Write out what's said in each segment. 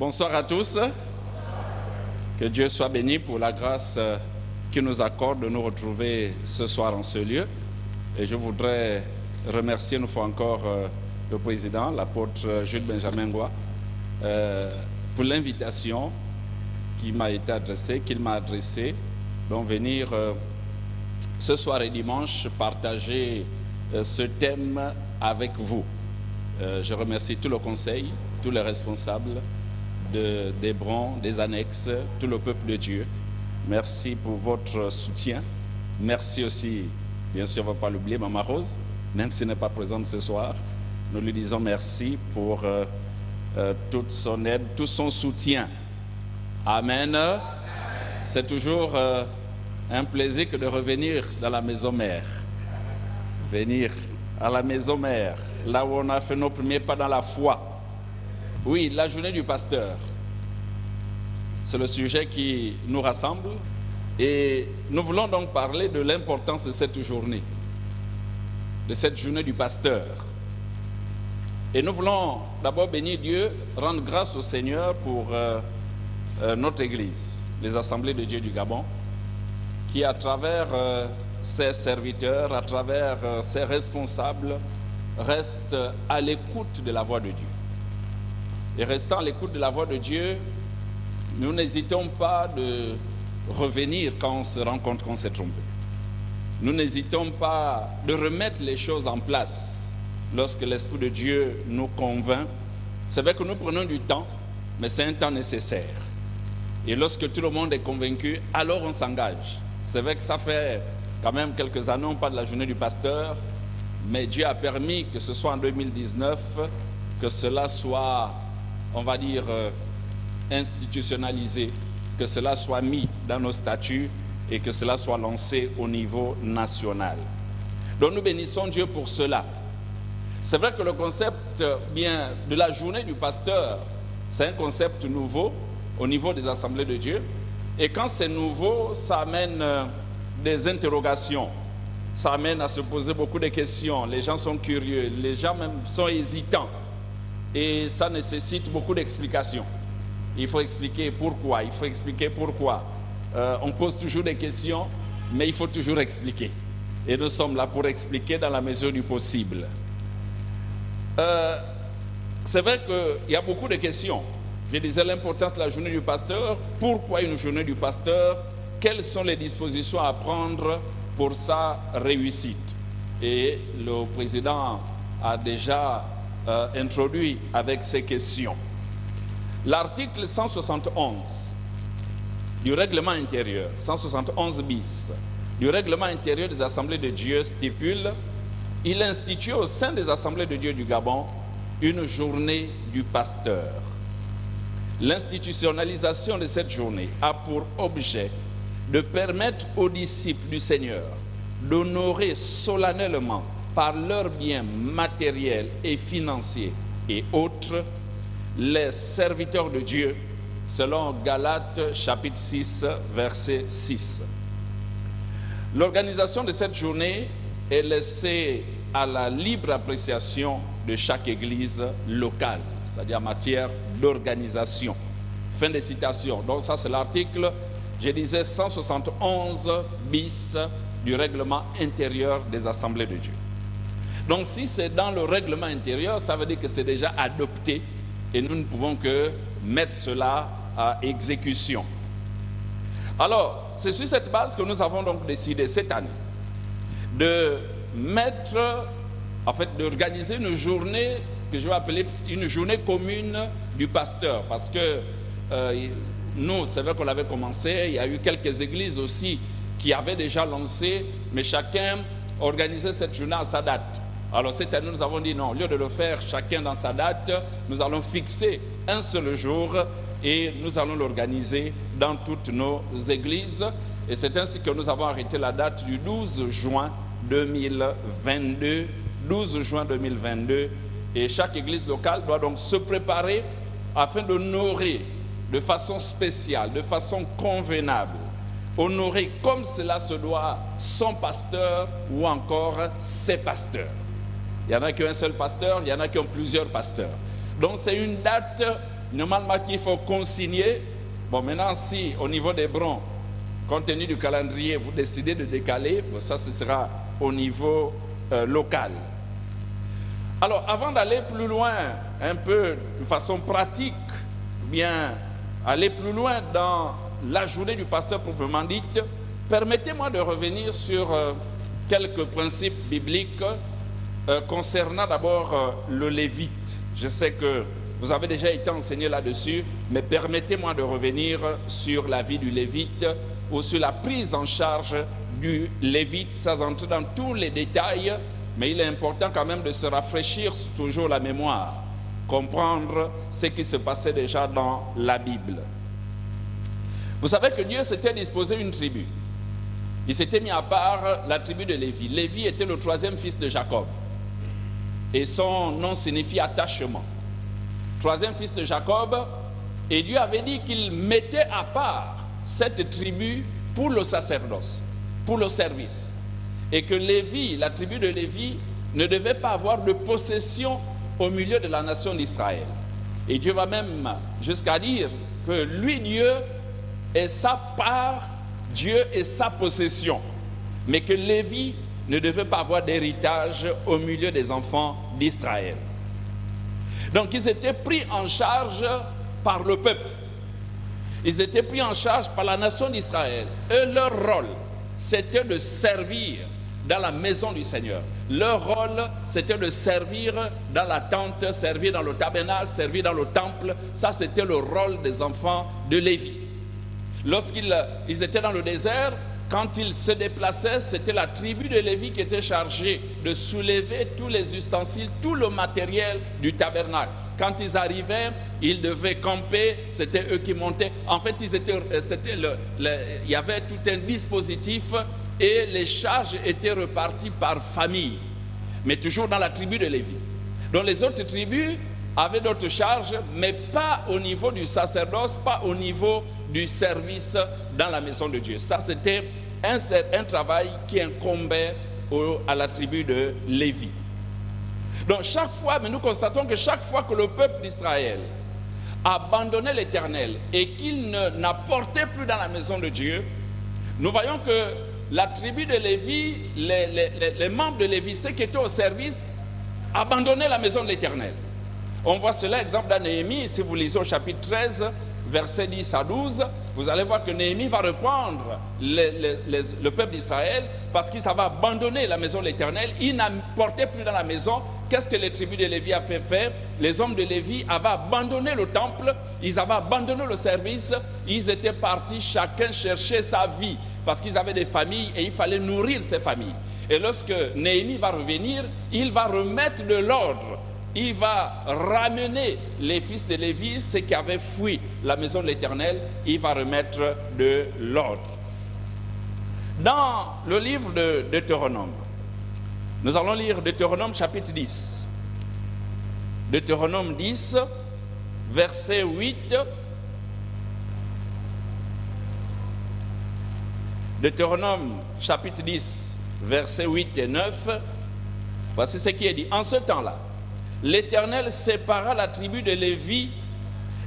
Bonsoir à tous. Que Dieu soit béni pour la grâce qu'il nous accorde de nous retrouver ce soir en ce lieu. Et je voudrais remercier une fois encore le président, l'apôtre Jules Benjamin Ngoua, pour l'invitation qui m'a été adressée, qu'il m'a adressée, donc venir ce soir et dimanche partager ce thème avec vous. Je remercie tout le conseil, tous les responsables d'Hébron, des annexes, tout le peuple de Dieu. Merci pour votre soutien. Merci aussi, bien sûr, on ne va pas l'oublier, Maman Rose, même si elle n'est pas présente ce soir. Nous lui disons merci pour toute son aide, tout son soutien. Amen. C'est toujours un plaisir que de revenir dans la maison mère. Venir à la maison mère, là où on a fait nos premiers pas dans la foi. Oui, la journée du pasteur, c'est le sujet qui nous rassemble et nous voulons donc parler de l'importance de cette journée du pasteur. Et nous voulons d'abord bénir Dieu, rendre grâce au Seigneur pour notre Église, les Assemblées de Dieu du Gabon, qui à travers ses serviteurs, à travers ses responsables, restent à l'écoute de la voix de Dieu. Et restant à l'écoute de la voix de Dieu, nous n'hésitons pas de revenir quand on se rend compte qu'on s'est trompé. Nous n'hésitons pas de remettre les choses en place lorsque l'Esprit de Dieu nous convainc. C'est vrai que nous prenons du temps, mais c'est un temps nécessaire. Et lorsque tout le monde est convaincu, alors on s'engage. C'est vrai que ça fait quand même quelques années, on parle de la journée du pasteur, mais Dieu a permis que ce soit en 2019, que cela soit, on va dire, institutionnalisé, que cela soit mis dans nos statuts et que cela soit lancé au niveau national. Donc nous bénissons Dieu pour cela. C'est vrai que le concept de la journée du pasteur, c'est un concept nouveau au niveau des assemblées de Dieu. Et quand c'est nouveau, ça amène des interrogations. Ça amène à se poser beaucoup de questions. Les gens sont curieux, les gens même sont hésitants. Et ça nécessite beaucoup d'explications. Il faut expliquer pourquoi, il faut expliquer pourquoi. On pose toujours des questions, mais il faut toujours expliquer. Et nous sommes là pour expliquer dans la mesure du possible. C'est vrai qu'il y a beaucoup de questions. Je disais l'importance de la journée du pasteur. Pourquoi une journée du pasteur? Quelles sont les dispositions à prendre pour sa réussite? Et le président a déjà introduit avec ces questions. L'article 171 du règlement intérieur, 171 bis, du règlement intérieur des assemblées de Dieu stipule: il institue au sein des assemblées de Dieu du Gabon une journée du pasteur. L'institutionnalisation de cette journée a pour objet de permettre aux disciples du Seigneur d'honorer solennellement par leurs biens matériels et financiers et autres les serviteurs de Dieu, selon Galates chapitre 6, verset 6. L'organisation de cette journée est laissée à la libre appréciation de chaque église locale, c'est-à-dire en matière d'organisation. Fin de citation. Donc ça c'est l'article, je disais, 171 bis du règlement intérieur des assemblées de Dieu. Donc si c'est dans le règlement intérieur, ça veut dire que c'est déjà adopté et nous ne pouvons que mettre cela à exécution. Alors, c'est sur cette base que nous avons donc décidé cette année d'organiser une journée que je vais appeler une journée commune du pasteur, parce que nous, c'est vrai qu'on l'avait commencé, il y a eu quelques églises aussi qui avaient déjà lancé, mais chacun organisait cette journée à sa date. Alors cette année, nous avons dit non, au lieu de le faire chacun dans sa date, nous allons fixer un seul jour et nous allons l'organiser dans toutes nos églises. Et c'est ainsi que nous avons arrêté la date du 12 juin 2022. 12 juin 2022. Et chaque église locale doit donc se préparer afin d'honorer de façon spéciale, de façon convenable, honorer comme cela se doit son pasteur ou encore ses pasteurs. Il y en a qui ont un seul pasteur, il y en a qui ont plusieurs pasteurs. Donc c'est une date normalement qu'il faut consigner. Bon, maintenant, si au niveau des brons, compte tenu du calendrier, vous décidez de décaler, bon, ça, ce sera au niveau local. Alors, avant d'aller plus loin, un peu de façon pratique, bien aller plus loin dans la journée du pasteur proprement dite, permettez-moi de revenir sur quelques principes bibliques concernant d'abord le Lévite. Je sais que vous avez déjà été enseigné là-dessus, mais permettez-moi de revenir sur la vie du Lévite ou sur la prise en charge du Lévite, sans entrer dans tous les détails, mais il est important quand même de se rafraîchir toujours la mémoire, comprendre ce qui se passait déjà dans la Bible. Vous savez que Dieu s'était disposé une tribu. Il s'était mis à part la tribu de Lévi. Lévi était le 3e fils de Jacob. Et son nom signifie attachement. 3e fils de Jacob. Et Dieu avait dit qu'il mettait à part cette tribu pour le sacerdoce, pour le service. Et que Lévi, la tribu de Lévi, ne devait pas avoir de possession au milieu de la nation d'Israël. Et Dieu va même jusqu'à dire que lui, Dieu, est sa part, Dieu est sa possession. Mais que Lévi ne devait pas avoir d'héritage au milieu des enfants d'Israël. Donc ils étaient pris en charge par le peuple. Ils étaient pris en charge par la nation d'Israël. Et leur rôle, c'était de servir dans la maison du Seigneur. Leur rôle, c'était de servir dans la tente, servir dans le tabernacle, servir dans le temple. Ça, c'était le rôle des enfants de Lévi. Lorsqu'ils étaient dans le désert, quand ils se déplaçaient, c'était la tribu de Lévi qui était chargée de soulever tous les ustensiles, tout le matériel du tabernacle. Quand ils arrivaient, ils devaient camper, c'était eux qui montaient. En fait, il y avait tout un dispositif et les charges étaient reparties par famille, mais toujours dans la tribu de Lévi. Donc les autres tribus avaient d'autres charges, mais pas au niveau du sacerdoce, pas au niveau du service dans la maison de Dieu. Ça, c'était un travail qui incombait à la tribu de Lévi. Donc chaque fois, mais nous constatons que chaque fois que le peuple d'Israël abandonnait l'Éternel et qu'il n'apportait plus dans la maison de Dieu, nous voyons que la tribu de Lévi, les membres de Lévi, ceux qui étaient au service, abandonnaient la maison de l'Éternel. On voit cela, exemple dans Néhémie, si vous lisez au chapitre 13, versets 10 à 12, vous allez voir que Néhémie va reprendre le peuple d'Israël parce qu'ils avaient abandonné la maison de l'Éternel, ils n'apportaient plus dans la maison. Qu'est-ce que les tribus de Lévi avaient fait? Les hommes de Lévi avaient abandonné le temple, ils avaient abandonné le service, ils étaient partis chacun chercher sa vie parce qu'ils avaient des familles et il fallait nourrir ces familles. Et lorsque Néhémie va revenir, il va remettre de l'ordre. Il va ramener les fils de Lévi, ceux qui avaient fui la maison de l'Éternel, il va remettre de l'ordre. Dans le livre de Deutéronome, nous allons lire Deutéronome chapitre 10. Deutéronome 10, verset 8. Deutéronome chapitre 10, versets 8 et 9. Voici ce qui est dit. En ce temps-là, l'Éternel sépara la tribu de Lévi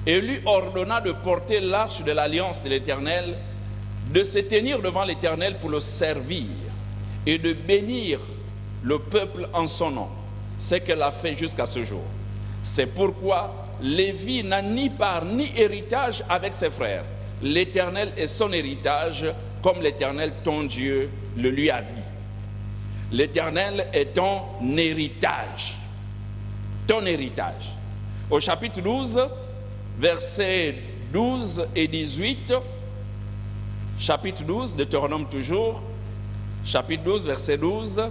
et lui ordonna de porter l'arche de l'alliance de l'Éternel, de se tenir devant l'Éternel pour le servir et de bénir le peuple en son nom, ce qu'elle a fait jusqu'à ce jour. C'est pourquoi Lévi n'a ni part ni héritage avec ses frères. L'Éternel est son héritage, comme l'Éternel ton Dieu le lui a dit. L'Éternel est ton héritage. Ton héritage. Au chapitre 12, versets 12 et 18, chapitre 12, Deutéronome toujours, chapitre 12, verset 12,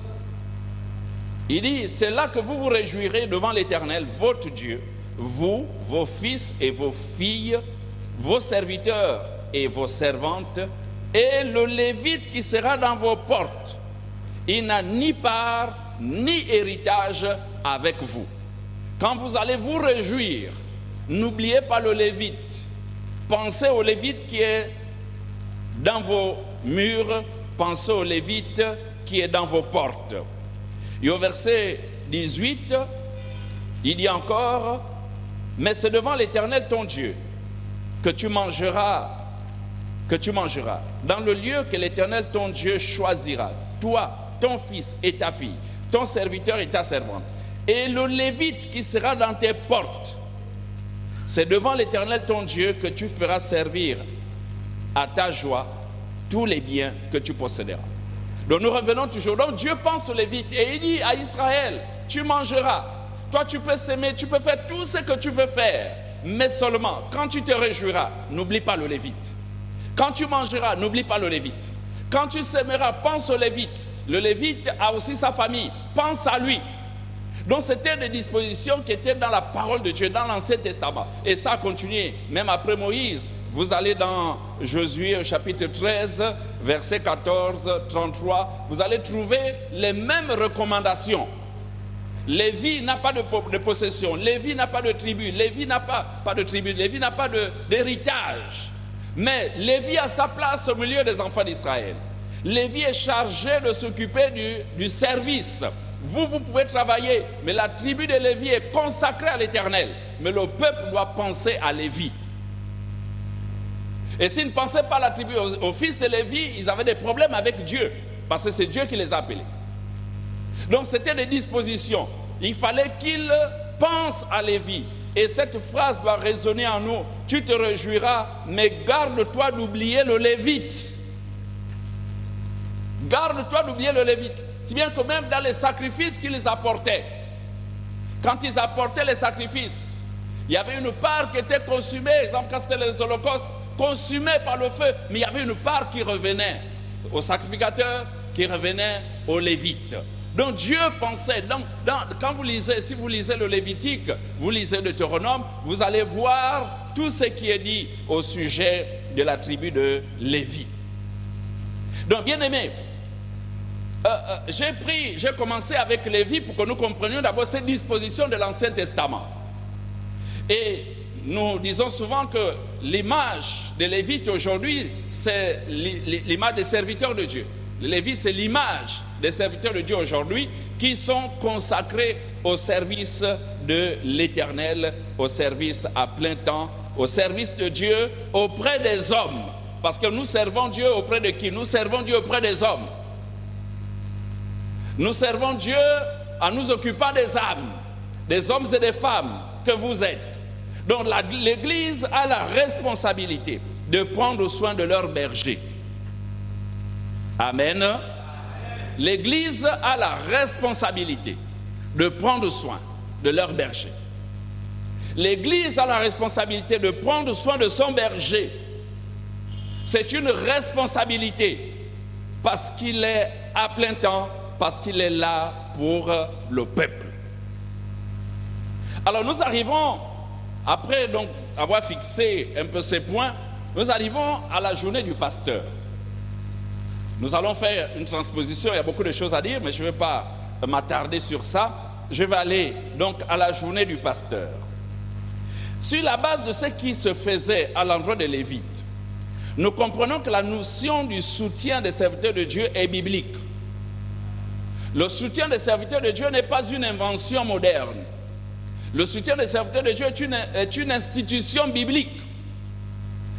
il dit, c'est là que vous vous réjouirez devant l'Éternel, votre Dieu, vous, vos fils et vos filles, vos serviteurs et vos servantes, et le Lévite qui sera dans vos portes. Il n'a ni part ni héritage avec vous. Quand vous allez vous réjouir, n'oubliez pas le Lévite. Pensez au Lévite qui est dans vos murs, pensez au Lévite qui est dans vos portes. Et au verset 18, il dit encore, Mais c'est devant l'Éternel ton Dieu que tu mangeras, dans le lieu que l'Éternel ton Dieu choisira, toi, ton fils et ta fille, ton serviteur et ta servante, et le Lévite qui sera dans tes portes. C'est devant l'Éternel ton Dieu que tu feras servir à ta joie tous les biens que tu posséderas. Donc nous revenons toujours. Donc Dieu pense aux Lévites et il dit à Israël, tu mangeras. Toi tu peux s'aimer, tu peux faire tout ce que tu veux faire. Mais seulement, quand tu te réjouiras, n'oublie pas le Lévite. Quand tu mangeras, n'oublie pas le Lévite. Quand tu s'aimeras, pense au Lévite. Le Lévite a aussi sa famille. Pense à lui. Donc c'était des dispositions qui étaient dans la parole de Dieu, dans l'Ancien Testament. Et ça a continué, même après Moïse. Vous allez dans Josué au chapitre 13, verset 14, 33. Vous allez trouver les mêmes recommandations. Lévi n'a pas de possession. Lévi n'a pas de tribu. Lévi n'a pas de tribu. Lévi n'a pas d'héritage. Mais Lévi a sa place au milieu des enfants d'Israël. Lévi est chargé de s'occuper du service. Vous pouvez travailler, mais la tribu de Lévi est consacrée à l'Éternel. Mais le peuple doit penser à Lévi. Et s'ils ne pensaient pas à la tribu, aux fils de Lévi, ils avaient des problèmes avec Dieu. Parce que c'est Dieu qui les a appelés. Donc c'était des dispositions. Il fallait qu'ils pensent à Lévi. Et cette phrase va résonner en nous. Tu te réjouiras, mais garde-toi d'oublier le Lévite. Garde-toi d'oublier le Lévite. Si bien que même dans les sacrifices qu'ils apportaient, quand ils apportaient les sacrifices, il y avait une part qui était consumée, exemple quand c'était les holocaustes, consumée par le feu, mais il y avait une part qui revenait au sacrificateur, qui revenait aux Lévites. Donc Dieu pensait, quand vous lisez, si vous lisez le Lévitique, vous lisez le Deutéronome, vous allez voir tout ce qui est dit au sujet de la tribu de Lévi. Donc bien aimé, j'ai commencé avec Lévi pour que nous comprenions d'abord ces dispositions de l'Ancien Testament. Et nous disons souvent que l'image des Lévites aujourd'hui, c'est l'image des serviteurs de Dieu. Les Lévites, c'est l'image des serviteurs de Dieu aujourd'hui qui sont consacrés au service de l'Éternel, au service à plein temps, au service de Dieu auprès des hommes. Parce que nous servons Dieu auprès de qui? Nous servons Dieu auprès des hommes. Nous servons Dieu en nous occupant des âmes, des hommes et des femmes que vous êtes. Donc l'Église a la responsabilité de prendre soin de leurs bergers. Amen. L'Église a la responsabilité de prendre soin de leurs bergers. L'Église a la responsabilité de prendre soin de son berger. C'est une responsabilité parce qu'il est à plein temps, parce qu'il est là pour le peuple. Alors nous arrivons, après donc avoir fixé un peu ces points, nous arrivons à la journée du pasteur. Nous allons faire une transposition, il y a beaucoup de choses à dire, mais je ne vais pas m'attarder sur ça. Je vais aller donc à la journée du pasteur. Sur la base de ce qui se faisait à l'endroit des Lévites, nous comprenons que la notion du soutien des serviteurs de Dieu est biblique. Le soutien des serviteurs de Dieu n'est pas une invention moderne. Le soutien des serviteurs de Dieu est une institution biblique.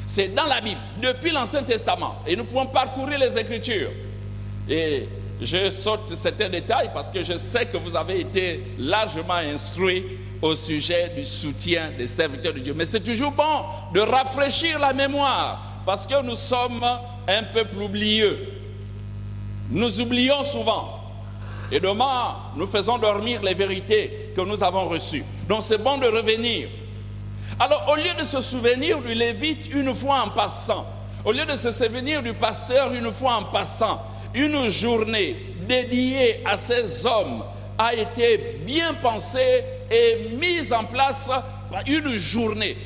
C'est dans la Bible, depuis l'Ancien Testament. Et nous pouvons parcourir les Écritures. Et je saute certains détails parce que je sais que vous avez été largement instruits au sujet du soutien des serviteurs de Dieu. Mais c'est toujours bon de rafraîchir la mémoire parce que nous sommes un peuple oublieux. Nous oublions souvent. Et demain, nous faisons dormir les vérités que nous avons reçues. Donc c'est bon de revenir. Alors, au lieu de se souvenir du Lévite une fois en passant, au lieu de se souvenir du pasteur une fois en passant, une journée dédiée à ces hommes a été bien pensée et mise en place par une journée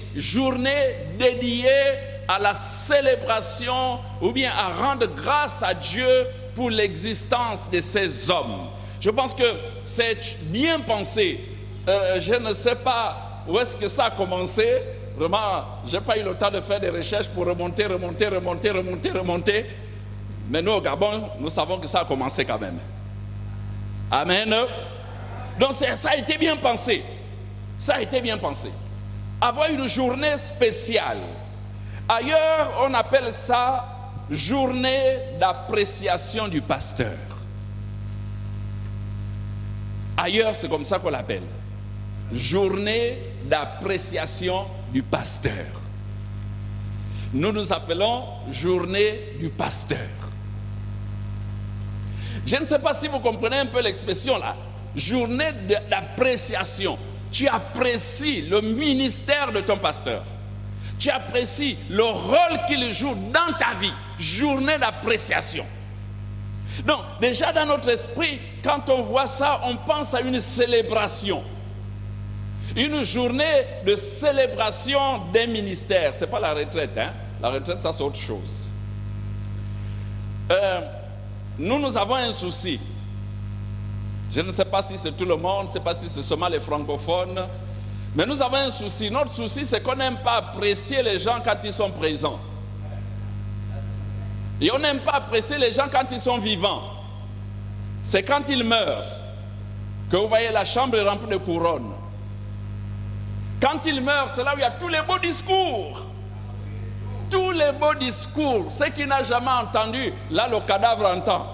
dédiée à la célébration ou bien à rendre grâce à Dieu pour l'existence de ces hommes. Je pense que c'est bien pensé. Je ne sais pas où est-ce que ça a commencé? Vraiment, je n'ai pas eu le temps de faire des recherches pour remonter. Mais nous, au Gabon, nous savons que ça a commencé quand même. Amen. Donc ça a été bien pensé. Ça a été bien pensé. avoir une journée spéciale. Ailleurs, on appelle ça journée d'appréciation du pasteur. Ailleurs, c'est comme ça qu'on l'appelle. Journée d'appréciation du pasteur. Nous nous appelons journée du pasteur. Je ne sais pas si vous comprenez un peu l'expression là. Journée d'appréciation. Tu apprécies le ministère de ton pasteur. Tu apprécies le rôle qu'il joue dans ta vie. Journée d'appréciation. Donc, déjà dans notre esprit, quand on voit ça, on pense à une célébration. Une journée de célébration des ministères. Ce n'est pas la retraite, hein? La retraite, ça c'est autre chose. Nous avons un souci. Je ne sais pas si c'est tout le monde, je ne sais pas si c'est seulement les francophones, mais nous avons un souci. Notre souci, c'est qu'on n'aime pas apprécier les gens quand ils sont présents. Et on n'aime pas apprécier les gens quand ils sont vivants. C'est quand ils meurent que vous voyez la chambre remplie de couronnes. Quand ils meurent, c'est là où il y a tous les beaux discours. Tous les beaux discours. Ce qu'il n'a jamais entendu, là le cadavre entend.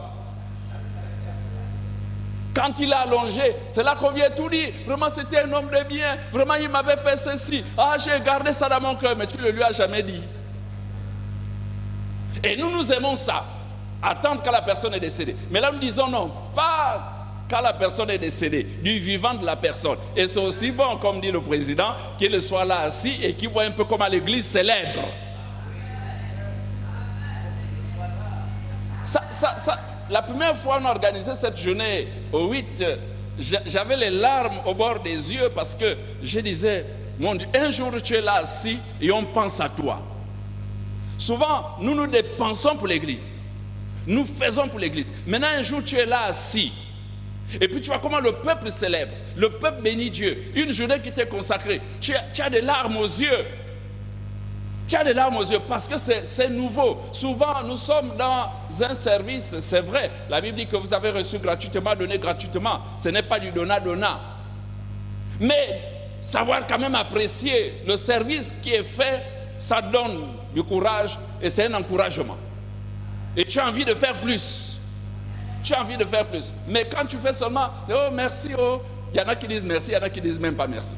Quand il est allongé, c'est là qu'on vient tout dire. Vraiment, c'était un homme de bien. Vraiment, il m'avait fait ceci. Ah, j'ai gardé ça dans mon cœur, mais tu ne le lui as jamais dit. Et nous aimons ça. Attendre quand la personne est décédée. Mais là, nous disons non, pas quand la personne est décédée, du vivant de la personne. Et c'est aussi bon, comme dit le président, qu'il soit là assis et qu'il voit un peu comment l'église célèbre. La première fois qu'on a organisé cette journée au 8, j'avais les larmes au bord des yeux parce que je disais, mon Dieu, un jour tu es là assis et on pense à toi. Souvent, nous dépensons pour l'église. Nous faisons pour l'église. Maintenant, un jour tu es là assis. Et puis tu vois comment le peuple célèbre. Le peuple bénit Dieu. Une journée qui t'est consacrée. Tu as des larmes aux yeux. Tu as des larmes aux yeux parce que c'est nouveau. Souvent, nous sommes dans un service, c'est vrai. La Bible dit que vous avez reçu gratuitement, donné gratuitement. Ce n'est pas du donnat-donnat. Mais savoir quand même apprécier le service qui est fait, ça donne du courage et c'est un encouragement. Et tu as envie de faire plus. Tu as envie de faire plus. Mais quand tu fais seulement, oh merci, oh, il y en a qui disent merci, il y en a qui disent même pas merci.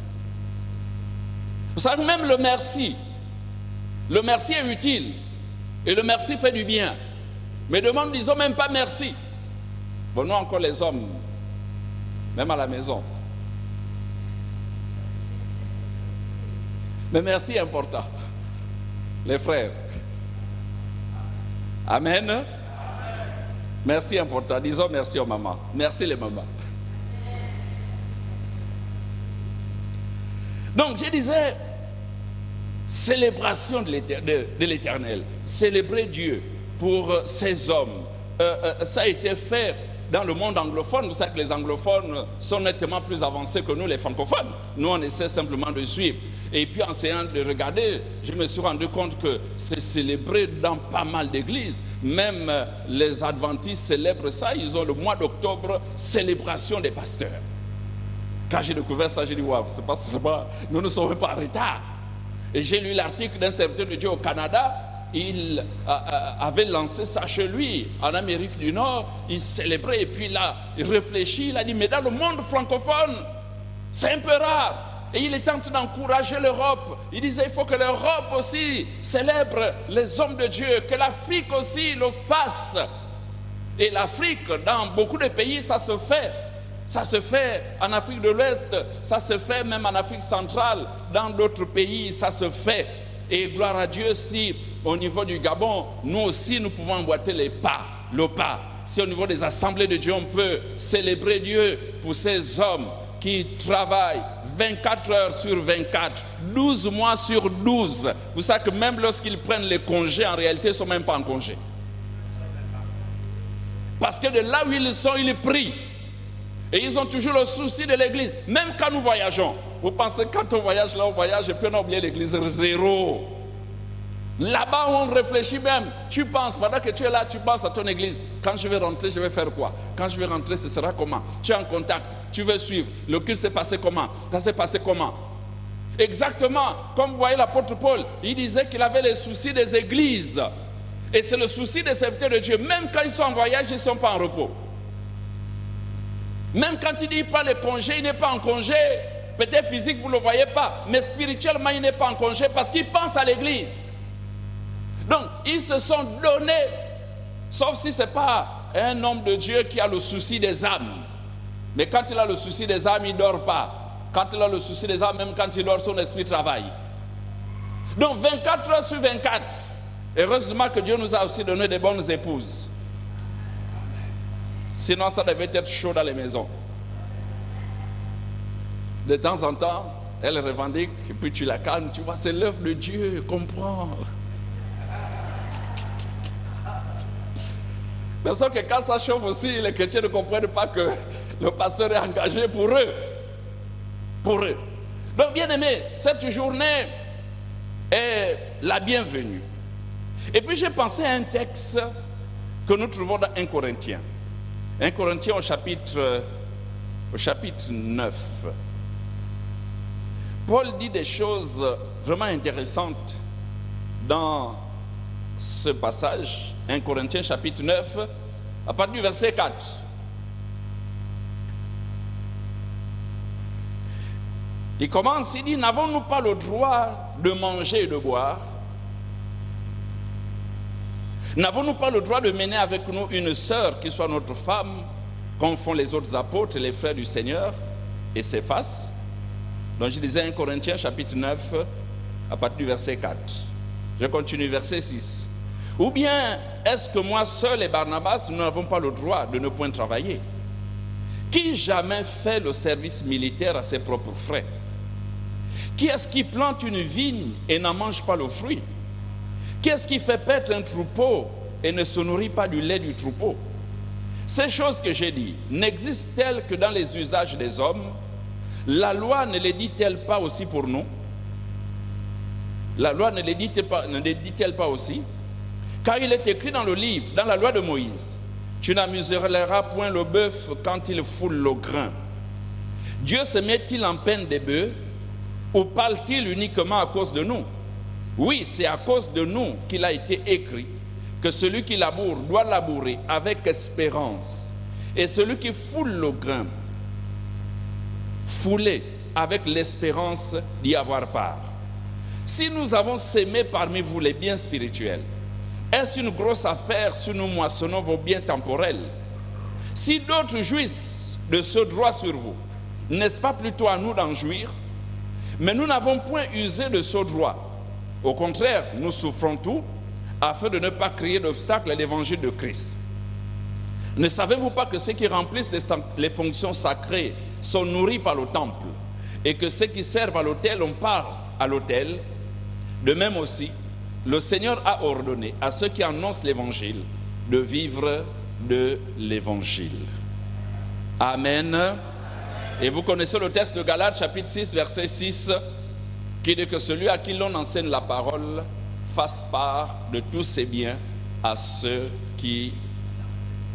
Vous savez, même le merci est utile. Et le merci fait du bien. Mais demande, disons même pas merci. Bon, nous encore les hommes, même à la maison. Mais merci est important. Les frères. Amen. Amen. Merci est important. Disons merci aux mamans. Merci les mamans. Donc je disais, célébration de l'Éternel, célébrer Dieu pour ces hommes. Ça a été fait dans le monde anglophone. Vous savez que les anglophones sont nettement plus avancés que nous, les francophones. Nous, on essaie simplement de suivre. Et puis, en essayant de regarder, je me suis rendu compte que c'est célébré dans pas mal d'églises. Même les adventistes célèbrent ça. Ils ont le mois d'octobre, célébration des pasteurs. Quand j'ai découvert ça, j'ai dit, waouh, c'est pas, nous ne sommes pas en retard. Et j'ai lu l'article d'un serviteur de Dieu au Canada. Il avait lancé ça chez lui, en Amérique du Nord. Il célébrait et puis là, il réfléchit. Il a dit, mais dans le monde francophone, c'est un peu rare. Et il est en train d'encourager l'Europe. Il disait, il faut que l'Europe aussi célèbre les hommes de Dieu, que l'Afrique aussi le fasse. Et l'Afrique, dans beaucoup de pays, ça se fait. Ça se fait en Afrique de l'Ouest, ça se fait même en Afrique centrale, dans d'autres pays, ça se fait. Et gloire à Dieu, si au niveau du Gabon, nous aussi, nous pouvons emboîter le pas. Si au niveau des assemblées de Dieu, on peut célébrer Dieu pour ces hommes qui travaillent 24 heures sur 24, 12 mois sur 12. Vous savez que même lorsqu'ils prennent les congés, en réalité, ils ne sont même pas en congé. Parce que de là où ils sont, ils prient. Et ils ont toujours le souci de l'église. Même quand nous voyageons. Vous pensez quand on voyage là, on voyage et puis on a oublié l'église, zéro. Là-bas on réfléchit même. Tu penses, pendant que tu es là, tu penses à ton église. Quand je vais rentrer, je vais faire quoi? Quand je vais rentrer, ce sera comment? Tu es en contact, tu veux suivre. Le culte s'est passé comment? Ça s'est passé comment? Exactement, comme vous voyez l'apôtre Paul, il disait qu'il avait les soucis des églises. Et c'est le souci des serviteurs de Dieu. Même quand ils sont en voyage, ils ne sont pas en repos. Même quand il dit pas les congés, il n'est pas en congé. Peut-être physique, vous ne le voyez pas. Mais spirituellement, il n'est pas en congé parce qu'il pense à l'église. Donc, ils se sont donnés. Sauf si ce n'est pas un homme de Dieu qui a le souci des âmes. Mais quand il a le souci des âmes, il ne dort pas. Quand il a le souci des âmes, même quand il dort, son esprit travaille. Donc 24 heures sur 24. Heureusement que Dieu nous a aussi donné des bonnes épouses. Sinon, ça devait être chaud dans les maisons. De temps en temps, elle revendique, et puis tu la calmes. Tu vois, c'est l'œuvre de Dieu, comprends. Mais sauf que quand ça chauffe aussi, les chrétiens ne comprennent pas que le pasteur est engagé pour eux. Pour eux. Donc, bien aimé, cette journée est la bienvenue. Et puis, j'ai pensé à un texte que nous trouvons dans 1 Corinthiens. 1 Corinthiens au chapitre 9. Paul dit des choses vraiment intéressantes dans ce passage. 1 Corinthiens chapitre 9, à partir du verset 4. Il commence, il dit, n'avons-nous pas le droit de manger et de boire? N'avons-nous pas le droit de mener avec nous une sœur qui soit notre femme, comme font les autres apôtres et les frères du Seigneur, et Céphas? Donc je disais 1 Corinthiens chapitre 9, à partir du verset 4. Je continue, verset 6. Ou bien, est-ce que moi seul et Barnabas, nous n'avons pas le droit de ne point travailler? Qui jamais fait le service militaire à ses propres frais? Qui est-ce qui plante une vigne et n'en mange pas le fruit? Qui est-ce qui fait paître un troupeau et ne se nourrit pas du lait du troupeau? Ces choses que j'ai dit n'existent-elles que dans les usages des hommes? La loi ne les dit-elle pas aussi pour nous? La loi ne les dit-elle pas aussi? Car il est écrit dans le livre, dans la loi de Moïse, tu n'amuseras point le bœuf quand il foule le grain. Dieu se met-il en peine des bœufs ou parle-t-il uniquement à cause de nous? Oui, c'est à cause de nous qu'il a été écrit que celui qui laboure doit labourer avec espérance, et celui qui foule le grain, fouler avec l'espérance d'y avoir part. Si nous avons sémé parmi vous les biens spirituels, est-ce une grosse affaire si nous moissonnons vos biens temporels? Si d'autres jouissent de ce droit sur vous, n'est-ce pas plutôt à nous d'en jouir? Mais nous n'avons point usé de ce droit. Au contraire, nous souffrons tout afin de ne pas créer d'obstacle à l'évangile de Christ. Ne savez-vous pas que ceux qui remplissent les fonctions sacrées sont nourris par le temple et que ceux qui servent à l'autel, on part à l'autel? De même aussi, le Seigneur a ordonné à ceux qui annoncent l'évangile de vivre de l'évangile. Amen. Et vous connaissez le texte de Galates chapitre 6 verset 6 qui dit que celui à qui l'on enseigne la parole fasse part de tous ses biens à ceux qui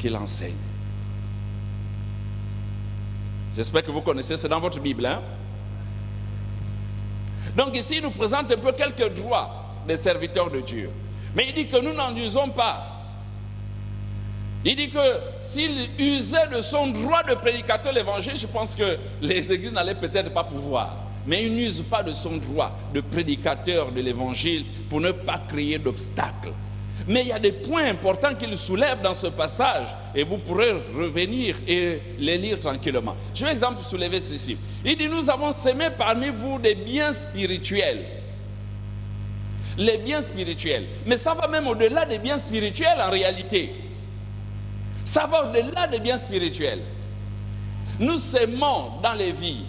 l'enseignent. J'espère que vous connaissez, c'est dans votre Bible. Hein? Donc ici, il nous présente un peu quelques droits des serviteurs de Dieu. Mais il dit que nous n'en usons pas. Il dit que s'il usait de son droit de prédicateur l'évangile, je pense que les églises n'allaient peut-être pas pouvoir. Mais il n'use pas de son droit de prédicateur de l'évangile pour ne pas créer d'obstacles. Mais il y a des points importants qu'il soulève dans ce passage et vous pourrez revenir et les lire tranquillement. Je vais exemple soulever ceci. Il dit, nous avons sémé parmi vous des biens spirituels. Les biens spirituels. Mais ça va même au-delà des biens spirituels en réalité. Ça va au-delà des biens spirituels. Nous sémons dans les vies.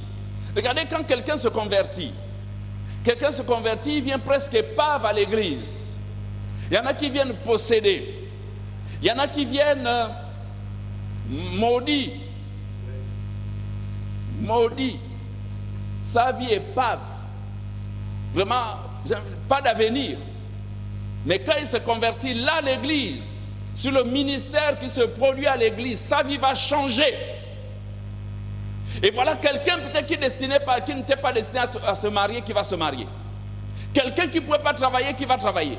Regardez quand quelqu'un se convertit. Quelqu'un se convertit, il vient presque épave à l'église. Il y en a qui viennent posséder. Il y en a qui viennent maudits. Maudits. Sa vie est pave. Vraiment, pas d'avenir. Mais quand il se convertit là à l'église, sur le ministère qui se produit à l'église, sa vie va changer. Et voilà quelqu'un peut-être qui n'était pas destiné à se marier, qui va se marier. Quelqu'un qui ne pouvait pas travailler, qui va travailler.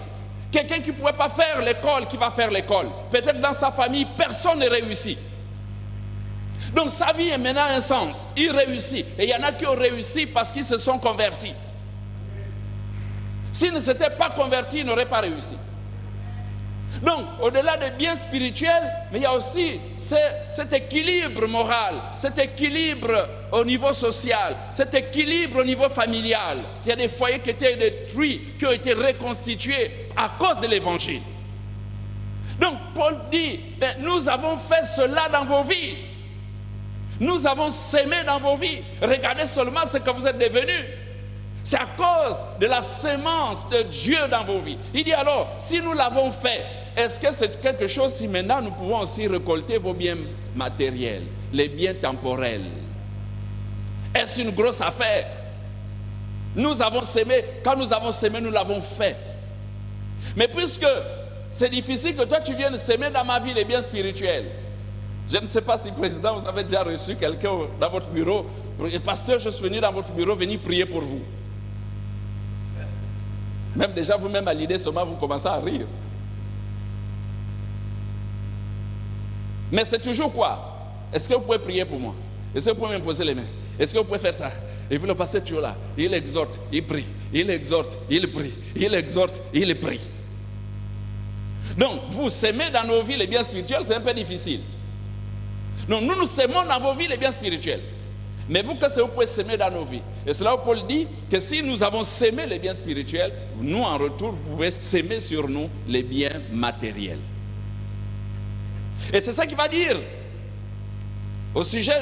Quelqu'un qui ne pouvait pas faire l'école, qui va faire l'école. Peut-être dans sa famille, personne ne réussit. Donc sa vie est maintenant un sens. Il réussit. Et il y en a qui ont réussi parce qu'ils se sont convertis. S'ils ne s'étaient pas convertis, ils n'auraient pas réussi. Donc, au-delà des biens spirituels, mais il y a aussi cet équilibre moral, cet équilibre au niveau social, cet équilibre au niveau familial. Il y a des foyers qui étaient détruits, qui ont été reconstitués à cause de l'évangile. Donc, Paul dit, nous avons fait cela dans vos vies. Nous avons sémé dans vos vies. Regardez seulement ce que vous êtes devenus. C'est à cause de la sémence de Dieu dans vos vies. Il dit alors, si nous l'avons fait, est-ce que c'est quelque chose si maintenant nous pouvons aussi récolter vos biens matériels, les biens temporels? Est-ce une grosse affaire? Nous avons sémé, quand nous avons sémé, nous l'avons fait. Mais puisque c'est difficile que toi tu viennes sémer dans ma vie les biens spirituels. Je ne sais pas si, président, vous avez déjà reçu quelqu'un dans votre bureau. Pasteur, je suis venu dans votre bureau, venir prier pour vous. Même déjà, vous-même, à l'idée seulement, vous commencez à rire. Mais c'est toujours quoi? Est-ce que vous pouvez prier pour moi? Est-ce que vous pouvez m'imposer les mains? Est-ce que vous pouvez faire ça? Et puis le pasteur est toujours là. Il exhorte, il prie. Il exhorte, il prie. Il exhorte, il prie. Donc, vous sémez dans nos vies les biens spirituels, c'est un peu difficile. Donc, nous sémons dans vos vies les biens spirituels. Mais vous, qu'est-ce que vous pouvez sémer dans nos vies? Et c'est là où Paul dit que si nous avons sémé les biens spirituels, nous, en retour, vous pouvez sémer sur nous les biens matériels. Et c'est ça qu'il va dire au sujet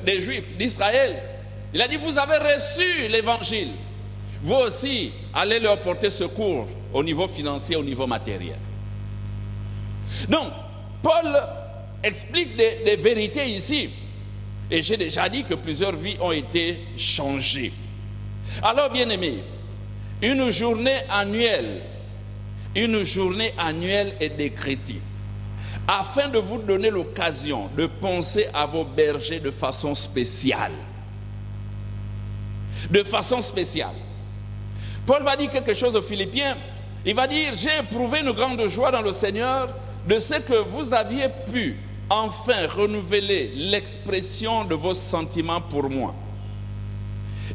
des Juifs d'Israël. Il a dit, vous avez reçu l'évangile. Vous aussi, allez leur porter secours au niveau financier, au niveau matériel. Donc, Paul explique des vérités ici. Et j'ai déjà dit que plusieurs vies ont été changées. Alors, bien-aimés, une journée annuelle est décrétée afin de vous donner l'occasion de penser à vos bergers de façon spéciale. De façon spéciale. Paul va dire quelque chose aux Philippiens. Il va dire, j'ai éprouvé une grande joie dans le Seigneur de ce que vous aviez pu enfin renouveler l'expression de vos sentiments pour moi.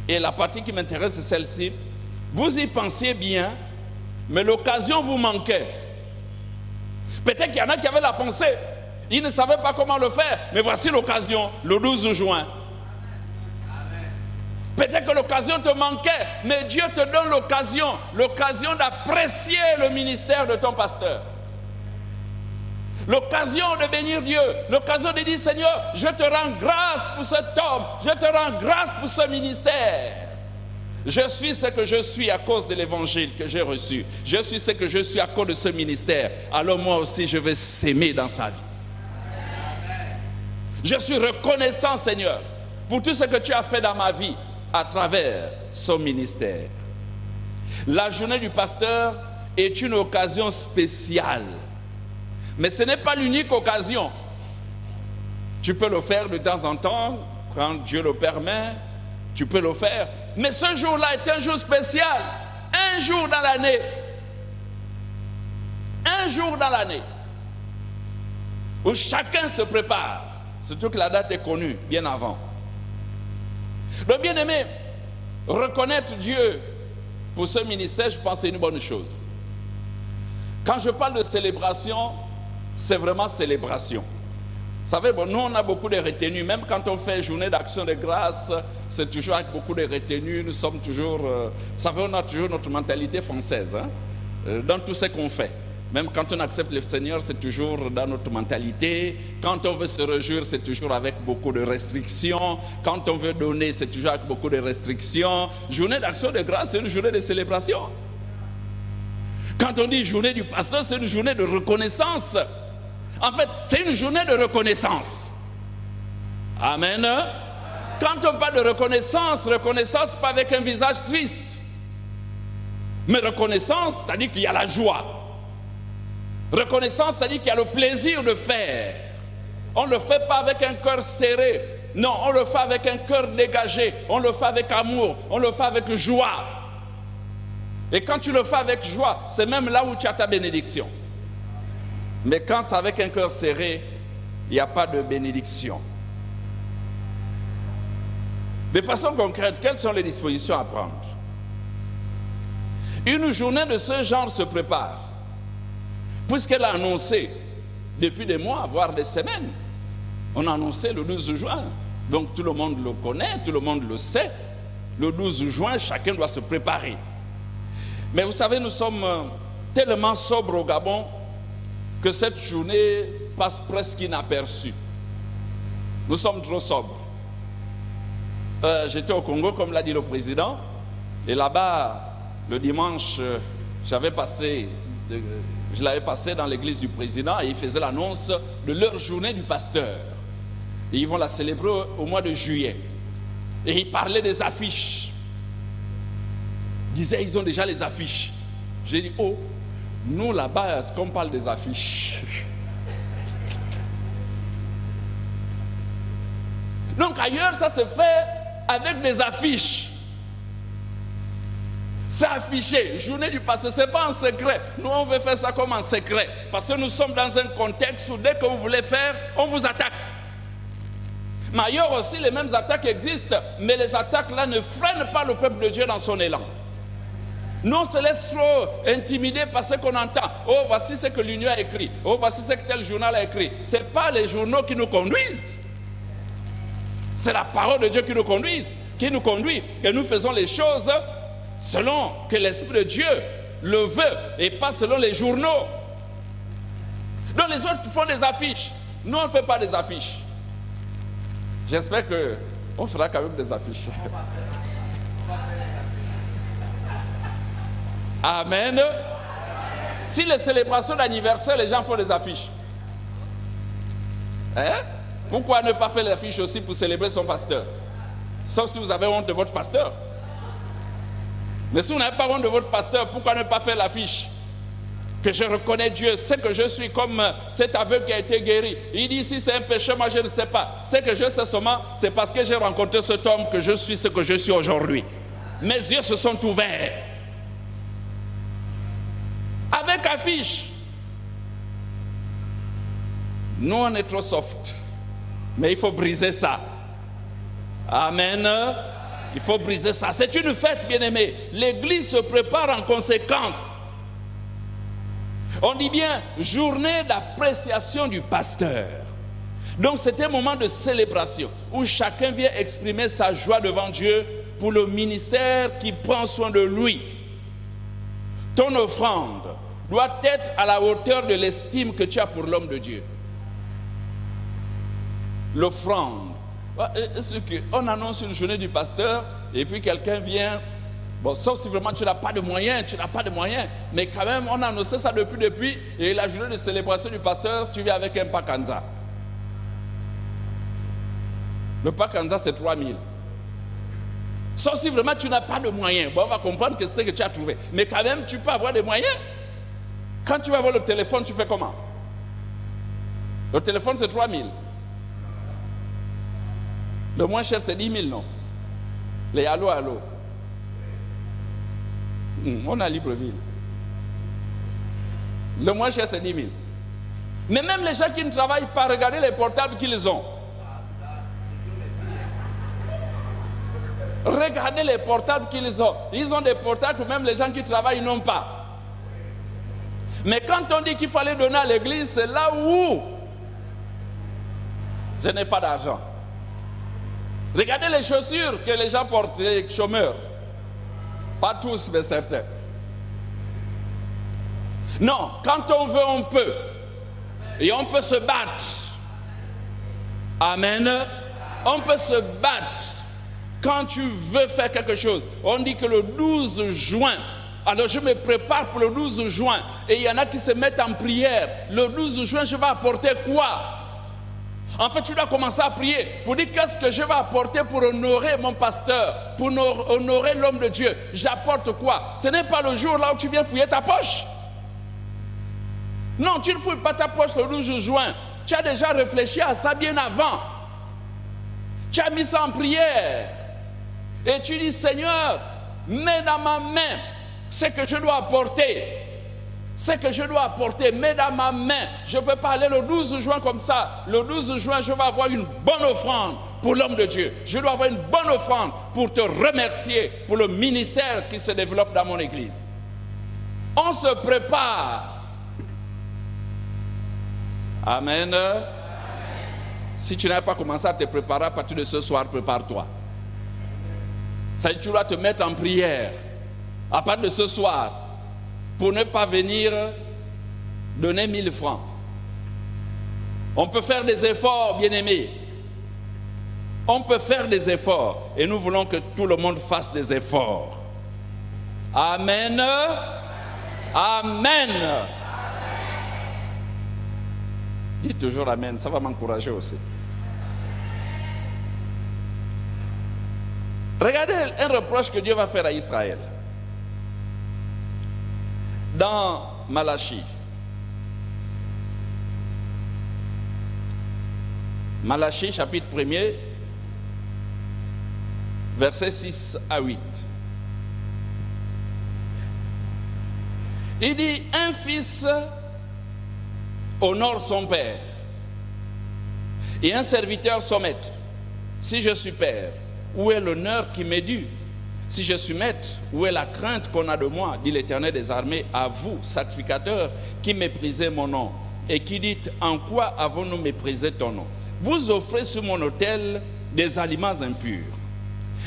Et la partie qui m'intéresse, c'est celle-ci. Vous y pensiez bien, mais l'occasion vous manquait. Peut-être qu'il y en a qui avaient la pensée. Ils ne savaient pas comment le faire, mais voici l'occasion, le 12 juin. Peut-être que l'occasion te manquait, mais Dieu te donne l'occasion d'apprécier le ministère de ton pasteur. L'occasion de bénir Dieu, l'occasion de dire, Seigneur, je te rends grâce pour cet homme, je te rends grâce pour ce ministère. Je suis ce que je suis à cause de l'évangile que j'ai reçu. Je suis ce que je suis à cause de ce ministère. Alors moi aussi, je vais s'aimer dans sa vie. Je suis reconnaissant, Seigneur, pour tout ce que tu as fait dans ma vie à travers son ministère. La journée du pasteur est une occasion spéciale. Mais ce n'est pas l'unique occasion. Tu peux le faire de temps en temps, quand Dieu le permet, tu peux le faire. Mais ce jour-là est un jour spécial, un jour dans l'année. Un jour dans l'année, où chacun se prépare, surtout que la date est connue bien avant. Donc, bien-aimé, reconnaître Dieu pour ce ministère, je pense que c'est une bonne chose. Quand je parle de célébration, c'est vraiment célébration. Vous savez, bon, nous on a beaucoup de retenues, même quand on fait journée d'action de grâce, c'est toujours avec beaucoup de retenues, nous sommes toujours, vous savez, on a toujours notre mentalité française, hein, dans tout ce qu'on fait. Même quand on accepte le Seigneur, c'est toujours dans notre mentalité. Quand on veut se réjouir, c'est toujours avec beaucoup de restrictions. Quand on veut donner, c'est toujours avec beaucoup de restrictions. Journée d'action de grâce, c'est une journée de célébration. Quand on dit journée du pasteur, c'est une journée de reconnaissance. En fait, c'est une journée de reconnaissance. Amen. Quand on parle de reconnaissance, pas avec un visage triste. Mais reconnaissance, c'est-à-dire qu'il y a la joie. Reconnaissance, c'est-à-dire qu'il y a le plaisir de faire. On ne le fait pas avec un cœur serré. Non, on le fait avec un cœur dégagé, on le fait avec amour, on le fait avec joie. Et quand tu le fais avec joie, c'est même là où tu as ta bénédiction. Mais quand c'est avec un cœur serré, il n'y a pas de bénédiction. De façon concrète, quelles sont les dispositions à prendre? Une journée de ce genre se prépare, puisqu'elle a annoncé depuis des mois, voire des semaines. On a annoncé le 12 juin, donc tout le monde le connaît, tout le monde le sait. Le 12 juin, chacun doit se préparer. Mais vous savez, nous sommes tellement sobres au Gabon que cette journée passe presque inaperçue. Nous sommes trop sobres. J'étais au Congo, comme l'a dit le président, et là-bas, le dimanche, je l'avais passé dans l'église du président et il faisait l'annonce de leur journée du pasteur. Et ils vont la célébrer au mois de juillet. Et il parlait des affiches. Il disait, ils ont déjà les affiches. J'ai dit, oh, nous là-bas, est-ce qu'on parle des affiches? Donc ailleurs, ça se fait avec des affiches. C'est affiché, journée du pasteur, ce n'est pas en secret. Nous, on veut faire ça comme en secret. Parce que nous sommes dans un contexte où dès que vous voulez faire, on vous attaque. Mais ailleurs aussi, les mêmes attaques existent, mais les attaques là ne freinent pas le peuple de Dieu dans son élan. Nous, on se laisse trop intimider par ce qu'on entend. Oh, voici ce que l'Union a écrit. Oh, voici ce que tel journal a écrit. Ce n'est pas les journaux qui nous conduisent. C'est la parole de Dieu qui nous conduit, que nous faisons les choses selon que l'Esprit de Dieu le veut et pas selon les journaux. Donc les autres font des affiches. Nous, on ne fait pas des affiches. J'espère qu'on fera quand même des affiches. Amen. Si les célébrations d'anniversaire, les gens font des affiches. Hein? Pourquoi ne pas faire l'affiche aussi pour célébrer son pasteur? Sauf si vous avez honte de votre pasteur. Mais si vous n'avez pas honte de votre pasteur, pourquoi ne pas faire l'affiche? Que je reconnais Dieu, c'est que je suis comme cet aveugle qui a été guéri. Il dit, si c'est un péché, moi je ne sais pas. C'est que je sais seulement, c'est parce que j'ai rencontré cet homme que je suis ce que je suis aujourd'hui. Mes yeux se sont ouverts. Avec affiche. Nous, on est trop soft. Mais il faut briser ça. Amen. Il faut briser ça. C'est une fête, bien-aimés. L'Église se prépare en conséquence. On dit bien journée d'appréciation du pasteur. Donc c'est un moment de célébration où chacun vient exprimer sa joie devant Dieu pour le ministère qui prend soin de lui. Ton offrande doit être à la hauteur de l'estime que tu as pour l'homme de Dieu. L'offrande. On annonce une journée du pasteur et puis quelqu'un vient. Bon, sauf si vraiment tu n'as pas de moyens, mais quand même on a annoncé ça depuis, et la journée de célébration du pasteur, tu viens avec un pakanza. Le pakanza c'est 3000. Sauf si vraiment tu n'as pas de moyens, bon, on va comprendre que c'est ce que tu as trouvé, mais quand même tu peux avoir des moyens. Quand tu vas avoir le téléphone, tu fais comment? Le téléphone c'est 3000. Le moins cher c'est 10 000, non? Les allô. On a Libreville. Le moins cher, c'est 10 000. Mais même les gens qui ne travaillent pas, regardez les portables qu'ils ont. Regardez les portables qu'ils ont. Ils ont des portables que même les gens qui travaillent n'ont pas. Mais quand on dit qu'il fallait donner à l'église, c'est là où je n'ai pas d'argent. Regardez les chaussures que les gens portent, les chômeurs. Pas tous, mais certains. Non, quand on veut, on peut. Et on peut se battre. Amen. On peut se battre quand tu veux faire quelque chose. On dit que le 12 juin, alors je me prépare pour le 12 juin. Et il y en a qui se mettent en prière. Le 12 juin, je vais apporter quoi? En fait, tu dois commencer à prier pour dire qu'est-ce que je vais apporter pour honorer mon pasteur, pour honorer l'homme de Dieu. J'apporte quoi? Ce n'est pas le jour là où tu viens fouiller ta poche. Non, tu ne fouilles pas ta poche le 12 juin. Tu as déjà réfléchi à ça bien avant. Tu as mis ça en prière. Et tu dis, Seigneur, mets dans ma main ce que je dois apporter. Ce que je dois apporter, mets dans ma main. Je ne peux pas aller le 12 juin comme ça. Le 12 juin, je vais avoir une bonne offrande pour l'homme de Dieu. Je dois avoir une bonne offrande pour te remercier pour le ministère qui se développe dans mon église. On se prépare. Amen. Si tu n'as pas commencé à te préparer à partir de ce soir, prépare-toi. Ça veut dire que tu dois te mettre en prière à partir de ce soir pour ne pas venir donner 1000 francs. On peut faire des efforts, bien-aimés. On peut faire des efforts et nous voulons que tout le monde fasse des efforts. Amen. Amen. Dis toujours Amen, ça va m'encourager aussi. Regardez un reproche que Dieu va faire à Israël. Dans Malachie. Malachie, chapitre 1er, versets 6 à 8. Il dit, un fils honore son père et un serviteur son maître. Si je suis père, où est l'honneur qui m'est dû? Si je suis maître, où est la crainte qu'on a de moi, dit l'Éternel des armées, à vous, sacrificateurs, qui méprisez mon nom, et qui dites, en quoi avons-nous méprisé ton nom? Vous offrez sur mon autel des aliments impurs.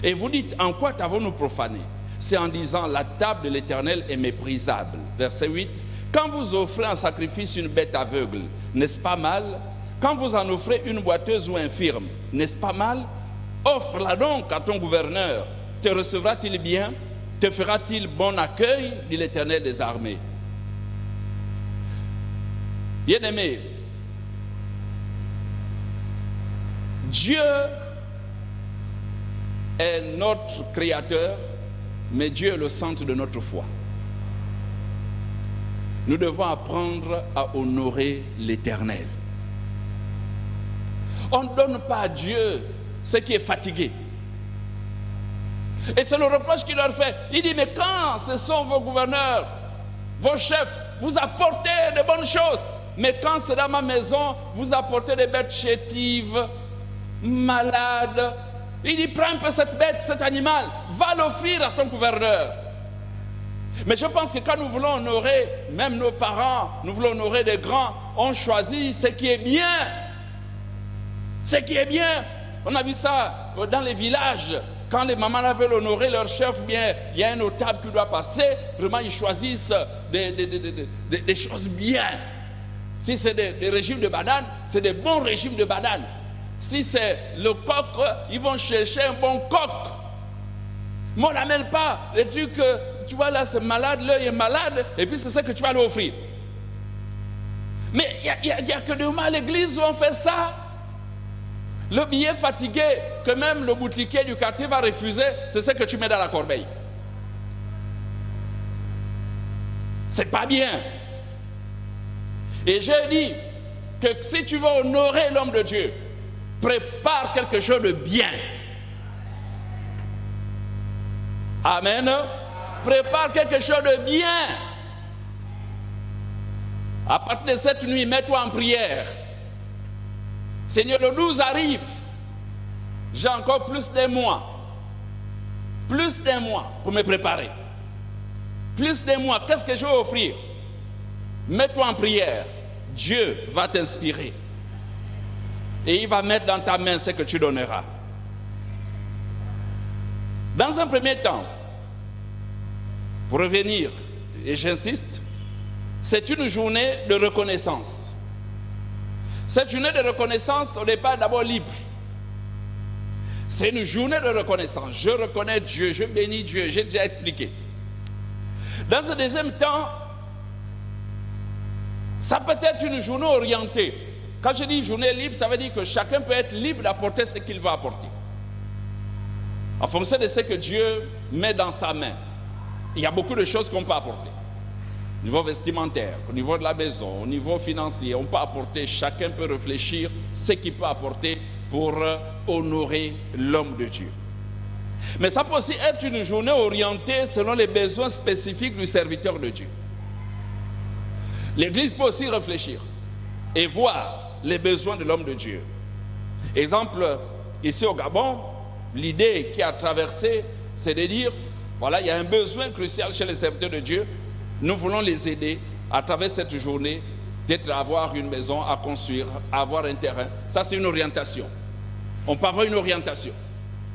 Et vous dites, en quoi t'avons-nous profané? C'est en disant, la table de l'Éternel est méprisable. Verset 8, quand vous offrez en sacrifice une bête aveugle, n'est-ce pas mal? Quand vous en offrez une boiteuse ou infirme, n'est-ce pas mal? Offre-la donc à ton gouverneur. Te recevra-t-il bien? Te fera-t-il bon accueil? Dit l'Éternel des armées. Bien-aimé, Dieu est notre créateur, mais Dieu est le centre de notre foi. Nous devons apprendre à honorer l'Éternel. On ne donne pas à Dieu ce qui est fatigué. Et c'est le reproche qu'il leur fait. Il dit, mais quand ce sont vos gouverneurs, vos chefs, vous apportez de bonnes choses, mais quand c'est dans ma maison, vous apportez des bêtes chétives, malades. Il dit, prends un peu cette bête, cet animal, va l'offrir à ton gouverneur. Mais je pense que quand nous voulons honorer, même nos parents, nous voulons honorer des grands, on choisit ce qui est bien. Ce qui est bien. On a vu ça dans les villages. Quand les mamans veulent honorer leur chef, bien, il y a un notable qui doit passer. Vraiment, ils choisissent des choses bien. Si c'est des régimes de bananes, c'est des bons régimes de bananes. Si c'est le coq, ils vont chercher un bon coq. Mais on n'amène pas les trucs, tu vois là, c'est malade, l'œil est malade, et puis c'est ça que tu vas lui offrir. Mais il n'y a que des moments à l'église où on fait ça. Le billet fatigué que même le boutiquier du quartier va refuser, c'est ce que tu mets dans la corbeille. C'est pas bien. Et j'ai dit que si tu veux honorer l'homme de Dieu, prépare quelque chose de bien. Amen. Prépare quelque chose de bien. À partir de cette nuit, mets-toi en prière. Seigneur, le 12 arrive. J'ai encore plus d'un mois. Plus d'un mois pour me préparer. Plus d'un mois, qu'est-ce que je vais offrir? Mets-toi en prière. Dieu va t'inspirer. Et il va mettre dans ta main ce que tu donneras. Dans un premier temps, pour revenir, et j'insiste, c'est une journée de reconnaissance. Cette journée de reconnaissance, on n'est pas d'abord libre. C'est une journée de reconnaissance. Je reconnais Dieu, je bénis Dieu, j'ai déjà expliqué. Dans un deuxième temps, ça peut être une journée orientée. Quand je dis journée libre, ça veut dire que chacun peut être libre d'apporter ce qu'il va apporter. En fonction de ce que Dieu met dans sa main. Il y a beaucoup de choses qu'on peut apporter. Au niveau vestimentaire, au niveau de la maison, au niveau financier, on peut apporter, chacun peut réfléchir ce qu'il peut apporter pour honorer l'homme de Dieu. Mais ça peut aussi être une journée orientée selon les besoins spécifiques du serviteur de Dieu. L'Église peut aussi réfléchir et voir les besoins de l'homme de Dieu. Exemple, ici au Gabon, l'idée qui a traversé, c'est de dire, voilà, il y a un besoin crucial chez les serviteurs de Dieu. Nous voulons les aider à travers cette journée, peut-être avoir une maison à construire, avoir un terrain. Ça, c'est une orientation. On peut avoir une orientation.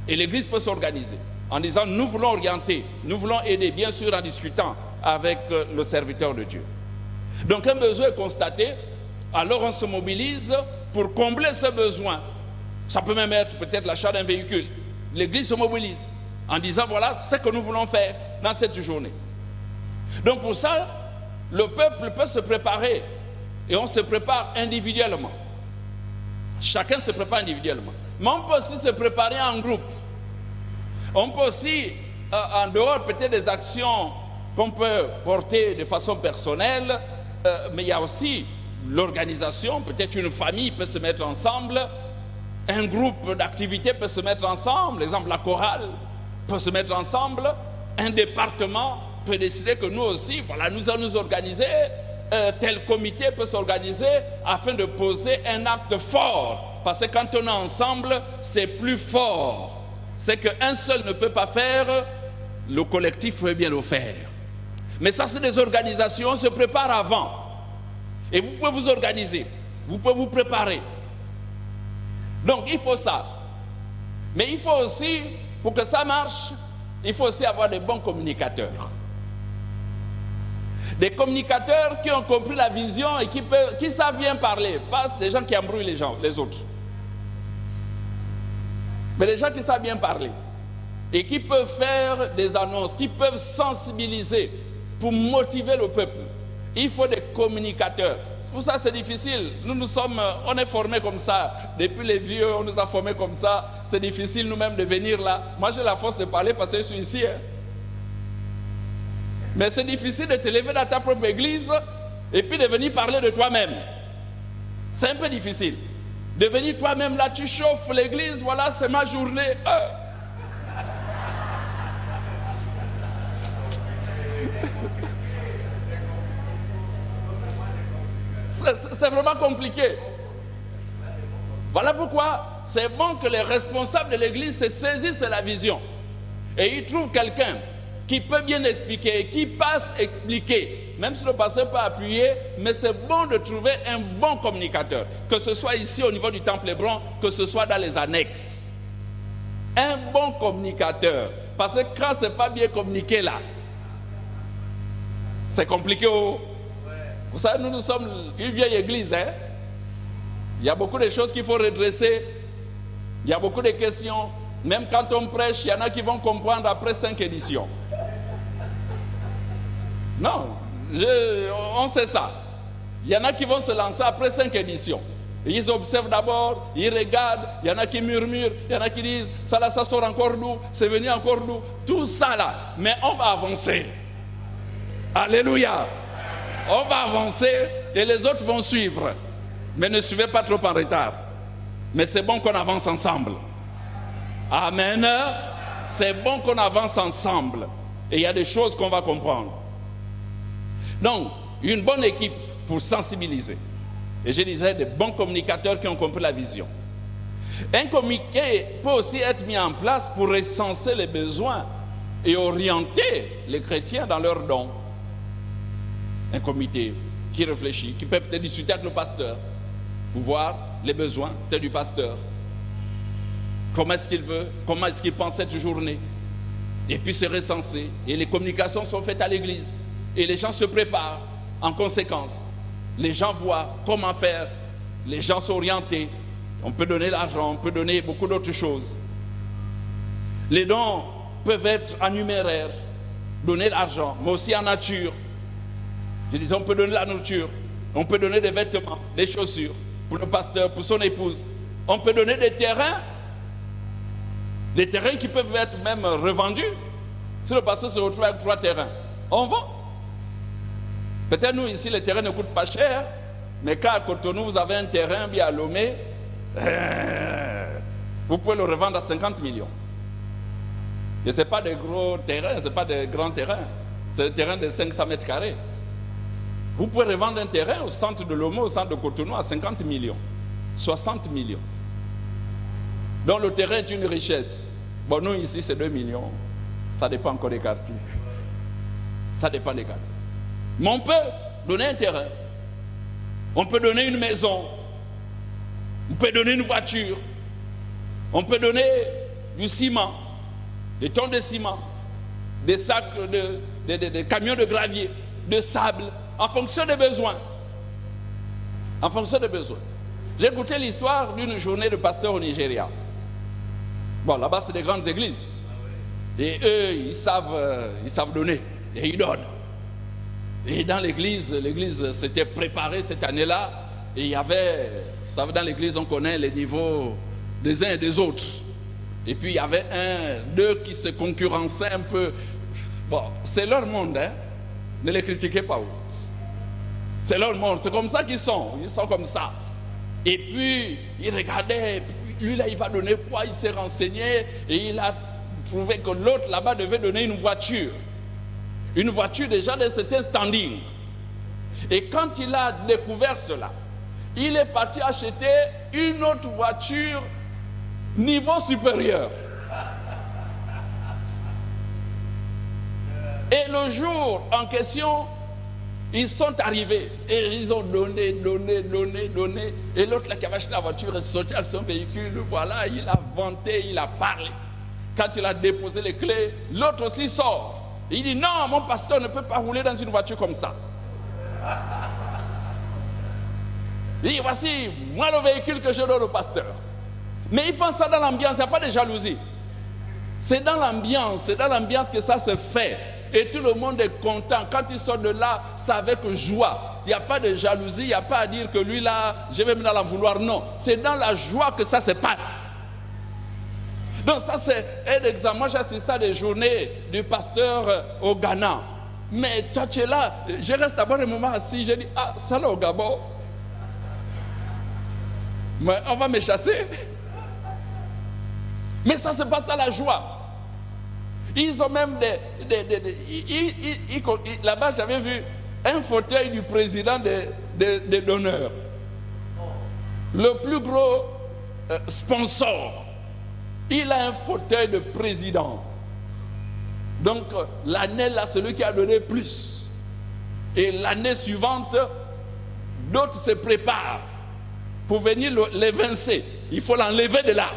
Et l'Église peut s'organiser en disant, nous voulons orienter, nous voulons aider, bien sûr en discutant avec le serviteur de Dieu. Donc un besoin est constaté, alors on se mobilise pour combler ce besoin. Ça peut même être peut-être l'achat d'un véhicule. L'Église se mobilise en disant, voilà ce que nous voulons faire dans cette journée. Donc pour ça, le peuple peut se préparer et on se prépare individuellement. Chacun se prépare individuellement. Mais on peut aussi se préparer en groupe. On peut aussi, en dehors peut-être des actions qu'on peut porter de façon personnelle, mais il y a aussi l'organisation, peut-être une famille peut se mettre ensemble, un groupe d'activités peut se mettre ensemble, exemple la chorale peut se mettre ensemble, un département peut décider que nous aussi, voilà, nous allons nous organiser, tel comité peut s'organiser afin de poser un acte fort. Parce que quand on est ensemble, c'est plus fort. C'est qu'un seul ne peut pas faire, le collectif peut bien le faire. Mais ça, c'est des organisations, on se prépare avant. Et vous pouvez vous organiser, vous pouvez vous préparer. Donc, il faut ça. Mais il faut aussi, pour que ça marche, il faut aussi avoir des bons communicateurs. Des communicateurs qui ont compris la vision et qui savent bien parler. Pas des gens qui embrouillent les autres. Mais des gens qui savent bien parler. Et qui peuvent faire des annonces, qui peuvent sensibiliser pour motiver le peuple. Il faut des communicateurs. Pour ça, c'est difficile. On est formés comme ça. Depuis les vieux, on nous a formés comme ça. C'est difficile nous-mêmes de venir là. Moi, j'ai la force de parler parce que je suis ici. Mais c'est difficile de te lever dans ta propre église et puis de venir parler de toi-même. C'est un peu difficile. De venir toi-même là, tu chauffes l'église, voilà, c'est ma journée. C'est vraiment compliqué. Voilà pourquoi c'est bon que les responsables de l'église se saisissent de la vision. Et ils trouvent quelqu'un qui peut bien expliquer, qui passe expliquer, même si le pasteur peut appuyer, mais c'est bon de trouver un bon communicateur, que ce soit ici au niveau du temple Hébron, que ce soit dans les annexes. Un bon communicateur, parce que quand ce n'est pas bien communiqué là, c'est compliqué. Vous savez, nous sommes une vieille église, hein? Il y a beaucoup de choses qu'il faut redresser, il y a beaucoup de questions. Même quand on prêche, il y en a qui vont comprendre après 5 éditions. Non, on sait ça. Il y en a qui vont se lancer après 5 éditions. Ils observent d'abord, ils regardent, il y en a qui murmurent, il y en a qui disent, ça là, ça sort encore d'où, c'est venu encore d'où, tout ça là. Mais on va avancer. Alléluia. On va avancer et les autres vont suivre. Mais ne suivez pas trop en retard. Mais c'est bon qu'on avance ensemble. Amen. C'est bon qu'on avance ensemble. Et il y a des choses qu'on va comprendre. Donc, une bonne équipe pour sensibiliser. Et je disais, des bons communicateurs qui ont compris la vision. Un communiqué peut aussi être mis en place pour recenser les besoins et orienter les chrétiens dans leurs dons. Un comité qui réfléchit, qui peut peut-être discuter avec le pasteur pour voir les besoins peut-être du pasteur. Comment est-ce qu'il veut, comment est-ce qu'il pense cette journée. Et puis se recenser. Et les communications sont faites à l'église. Et les gens se préparent en conséquence. Les gens voient comment faire. Les gens sont orientés. On peut donner l'argent, on peut donner beaucoup d'autres choses. Les dons peuvent être en numéraire, donner l'argent, mais aussi en nature. Je disais, on peut donner la nourriture, on peut donner des vêtements, des chaussures pour le pasteur, pour son épouse. On peut donner des terrains qui peuvent être même revendus. Si le pasteur se retrouve avec 3 terrains, on vend. Peut-être nous ici, les terrains ne coûtent pas cher, mais quand à Cotonou, vous avez un terrain bien à Lomé, Vous pouvez le revendre à 50 millions. Et ce n'est pas des gros terrains, ce n'est pas des grands terrains. C'est des terrains de 500 mètres carrés. Vous pouvez revendre un terrain au centre de Lomé, au centre de Cotonou, à 50 millions, 60 millions. Donc le terrain est une richesse. Bon, nous ici, c'est 2 millions. Ça dépend encore des quartiers. Ça dépend des quartiers. Mais on peut donner un terrain. On peut donner une maison. On peut donner une voiture. On peut donner du ciment, des tonnes de ciment, des sacs, des camions de gravier, de sable, en fonction des besoins. En fonction des besoins. J'ai écouté l'histoire d'une journée de pasteur au Nigeria. Bon, là-bas, c'est des grandes églises. Et eux, ils savent donner. Et ils donnent. Et dans l'église s'était préparée cette année-là. Et il y avait, vous savez, dans l'église, on connaît les niveaux des uns et des autres. Et puis, il y avait d'eux qui se concurrençaient un peu. Bon, c'est leur monde, hein. Ne les critiquez pas. C'est leur monde. C'est comme ça qu'ils sont. Ils sont comme ça. Et puis, ils regardaient. Lui, là, il va donner quoi? Il s'est renseigné. Et il a trouvé que l'autre, là-bas, devait donner une voiture. Une voiture déjà de certain standing. Et quand il a découvert cela, il est parti acheter une autre voiture niveau supérieur. Et le jour en question, ils sont arrivés et ils ont donné. Et l'autre là qui avait acheté la voiture est sorti avec son véhicule. Voilà, il a vanté, il a parlé. Quand il a déposé les clés, l'autre aussi sort. Il dit non, mon pasteur ne peut pas rouler dans une voiture comme ça. Il dit voici, moi le véhicule que je donne au pasteur. Mais ils font ça dans l'ambiance, il n'y a pas de jalousie. C'est dans l'ambiance que ça se fait. Et tout le monde est content. Quand ils sortent de là, c'est avec joie. Il n'y a pas de jalousie, il n'y a pas à dire que lui là, je vais maintenant la vouloir. Non, c'est dans la joie que ça se passe. Donc ça c'est un exemple. Moi j'ai assisté à des journées du pasteur au Ghana. Mais toi tu es là, je reste d'abord un moment assis, je dis, ah ça là au Gabon. Mais on va me chasser. Mais ça se passe dans la joie. Ils ont même là-bas j'avais vu un fauteuil du président des donneurs. Le plus gros sponsor. Il a un fauteuil de président. Donc l'année là, c'est lui qui a donné plus. Et l'année suivante, d'autres se préparent pour venir l'évincer. Il faut l'enlever de là.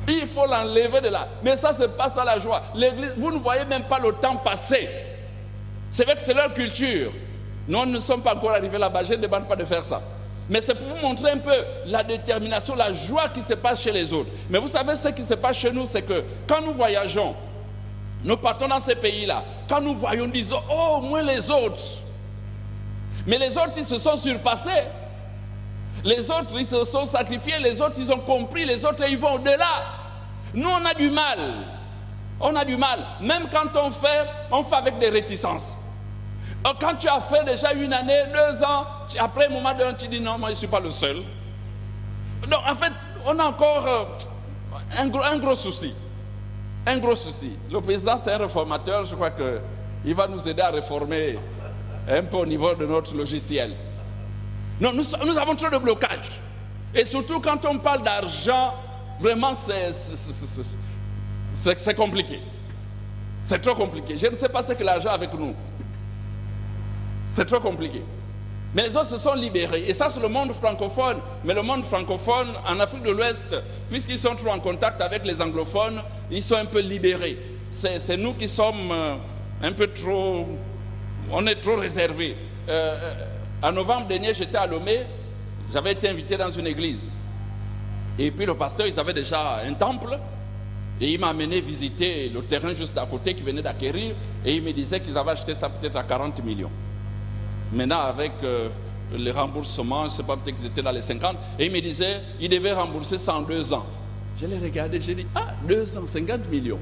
Il faut l'enlever de là. Mais ça se passe dans la joie. L'église, vous ne voyez même pas le temps passer. C'est vrai que c'est leur culture. Nous ne sommes pas encore arrivés là-bas. Je ne demande pas de faire ça. Mais c'est pour vous montrer un peu la détermination, la joie qui se passe chez les autres. Mais vous savez ce qui se passe chez nous, c'est que quand nous voyageons, nous partons dans ces pays-là, quand nous voyons, nous disons, oh, moins les autres. Mais les autres, ils se sont surpassés. Les autres, ils se sont sacrifiés. Les autres, ils ont compris. Les autres, ils vont au-delà. Nous, on a du mal. On a du mal. Même quand on fait avec des réticences. Quand tu as fait déjà une année, 2 ans, après un moment donné, tu dis non, moi je ne suis pas le seul. Donc en fait, on a encore un gros souci. Un gros souci. Le président, c'est un réformateur, je crois qu'il va nous aider à réformer un peu au niveau de notre logiciel. Non, nous avons trop de blocages. Et surtout quand on parle d'argent, vraiment c'est compliqué. C'est trop compliqué. Je ne sais pas ce que l'argent avec nous. C'est trop compliqué. Mais les autres se sont libérés. Et ça, c'est le monde francophone. Mais le monde francophone, en Afrique de l'Ouest, puisqu'ils sont trop en contact avec les anglophones, ils sont un peu libérés. C'est nous qui sommes un peu trop... On est trop réservés. En novembre dernier, j'étais à Lomé. J'avais été invité dans une église. Et puis le pasteur, ils avaient déjà un temple. Et il m'a amené visiter le terrain juste à côté qu'ils venaient d'acquérir. Et il me disait qu'ils avaient acheté ça peut-être à 40 millions. Maintenant, avec les remboursements, je ne sais pas, peut-être qu'ils étaient dans les 50. Et il me disait, il devait rembourser ça en 2 ans. Je l'ai regardé, j'ai dit, ah, 250 millions.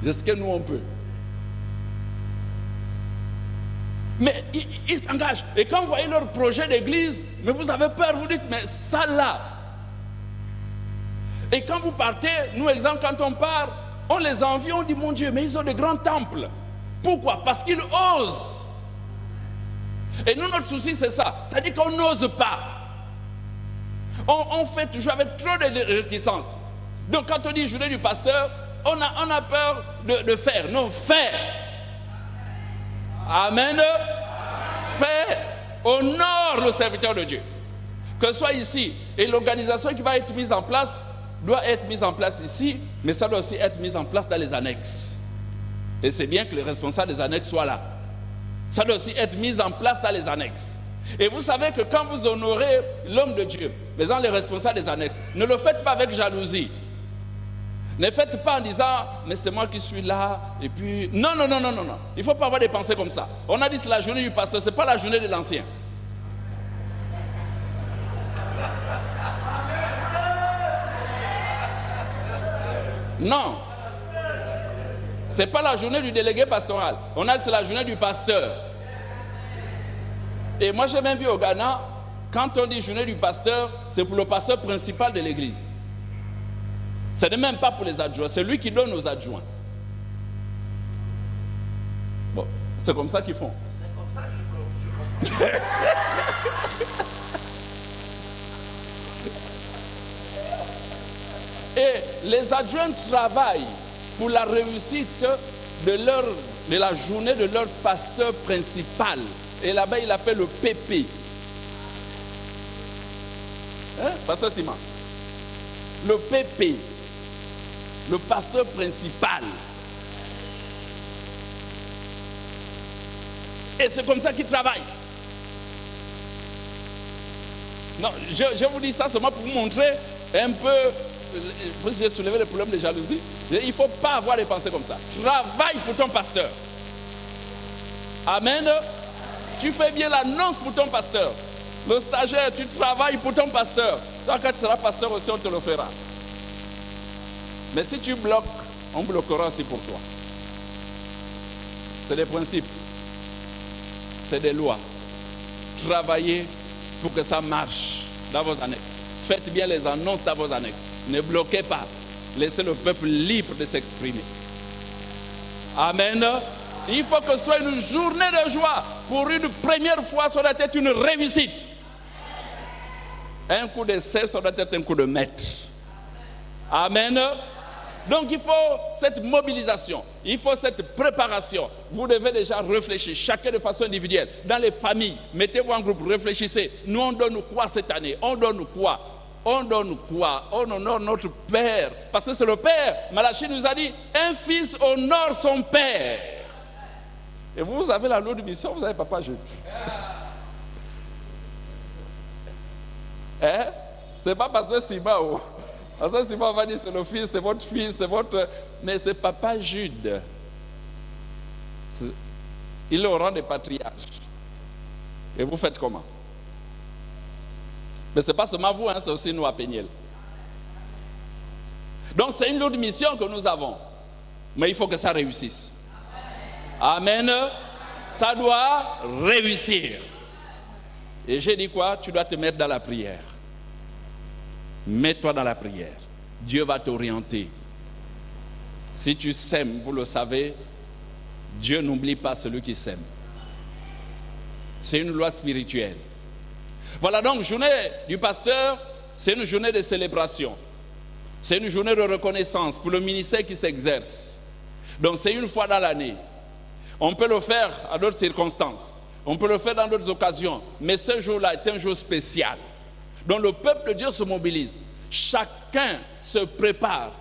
Est-ce que nous, on peut? Mais ils s'engagent. Et quand vous voyez leur projet d'église, mais vous avez peur, vous dites, mais ça là, Et quand vous partez, nous, exemple, quand on part, on les envie, on dit, mon Dieu, mais ils ont de grands temples. Pourquoi? Parce qu'ils osent. Et nous, notre souci, c'est ça. C'est-à-dire qu'on n'ose pas. On fait toujours avec trop de réticence. Donc, quand on dit journée du pasteur, on a peur de faire. Non, faire. Amen. Faire. Honore le serviteur de Dieu. Que ce soit ici. Et l'organisation qui va être mise en place doit être mise en place ici, mais ça doit aussi être mise en place dans les annexes. Et c'est bien que les responsables des annexes soient là. Ça doit aussi être mis en place dans les annexes. Et vous savez que quand vous honorez l'homme de Dieu, mais dans les responsables des annexes, ne le faites pas avec jalousie. Ne faites pas en disant, mais c'est moi qui suis là, et puis... Non, non, non, non, non, non. Il ne faut pas avoir des pensées comme ça. On a dit c'est la journée du pasteur, ce n'est pas la journée de l'ancien. Non. Ce n'est pas la journée du délégué pastoral. On a dit c'est la journée du pasteur. Et moi j'ai même vu au Ghana, quand on dit journée du pasteur, c'est pour le pasteur principal de l'église. Ce n'est même pas pour les adjoints, c'est lui qui donne aux adjoints. Bon, c'est comme ça qu'ils font. C'est comme ça que Et les adjoints travaillent pour la réussite de la journée de leur pasteur principal. Et là-bas, il appelle le PP. Hein, pasteur Simon? Le PP. Le pasteur principal. Et c'est comme ça qu'il travaille. Non, je vous dis ça seulement pour vous montrer un peu... J'ai soulevé le problème de jalousie. Il ne faut pas avoir des pensées comme ça. Travaille pour ton pasteur. Amen. Tu fais bien l'annonce pour ton pasteur. Le stagiaire, tu travailles pour ton pasteur. Toi, quand tu seras pasteur aussi, on te le fera. Mais si tu bloques, on bloquera aussi pour toi. C'est des principes. C'est des lois. Travaillez pour que ça marche dans vos annexes. Faites bien les annonces dans vos annexes. Ne bloquez pas. Laissez le peuple libre de s'exprimer. Amen. Il faut que ce soit une journée de joie. Pour une première fois, ça doit être une réussite. Un coup d'essai, ça doit être un coup de maître. Amen. Donc il faut cette mobilisation, il faut cette préparation. Vous devez déjà réfléchir, chacun de façon individuelle. Dans les familles, mettez-vous en groupe, réfléchissez. Nous on donne quoi cette année? On donne quoi? On donne quoi? On honore notre Père. Parce que c'est le Père. Malachie nous a dit, un fils honore son Père. Et vous avez la loi de mission, vous avez Papa Jude. Hein? C'est pas parce que Simba, parce que Simba va dire c'est le fils, c'est votre... Mais c'est Papa Jude. Il est au rang des patriarches. Et vous faites comment? Mais ce n'est pas seulement vous, hein, c'est aussi nous à Péniel. Donc c'est une autre mission que nous avons. Mais il faut que ça réussisse. Amen. Ça doit réussir. Et j'ai dit quoi? Tu dois te mettre dans la prière. Mets-toi dans la prière. Dieu va t'orienter. Si tu sèmes, vous le savez, Dieu n'oublie pas celui qui sème. C'est une loi spirituelle. Voilà donc, journée du pasteur, c'est une journée de célébration. C'est une journée de reconnaissance pour le ministère qui s'exerce. Donc c'est une fois dans l'année. On peut le faire à d'autres circonstances. On peut le faire dans d'autres occasions. Mais ce jour-là est un jour spécial. Donc le peuple de Dieu se mobilise. Chacun se prépare.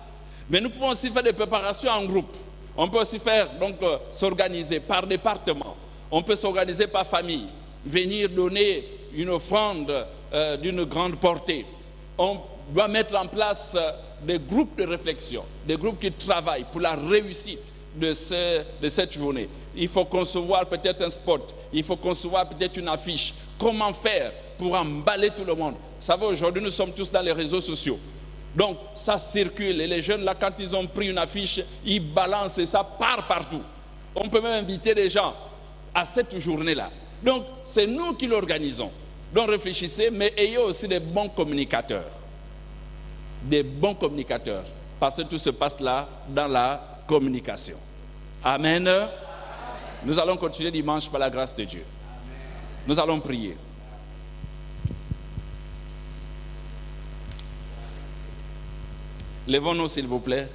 Mais nous pouvons aussi faire des préparations en groupe. On peut aussi faire, donc, s'organiser par département. On peut s'organiser par famille. Venir donner une offrande d'une grande portée. On doit mettre en place des groupes de réflexion, des groupes qui travaillent pour la réussite de cette journée. Il faut concevoir peut-être un spot, il faut concevoir peut-être une affiche. Comment faire pour emballer tout le monde? Vous savez, aujourd'hui, nous sommes tous dans les réseaux sociaux. Donc, ça circule. Et les jeunes, là, quand ils ont pris une affiche, ils balancent et ça part partout. On peut même inviter des gens à cette journée-là. Donc, c'est nous qui l'organisons. Donc, réfléchissez, mais ayez aussi des bons communicateurs. des bons communicateurs, parce que tout se passe là dans la communication. Amen. Nous allons continuer dimanche par la grâce de Dieu. Nous allons prier. Lèvons-nous s'il vous plaît.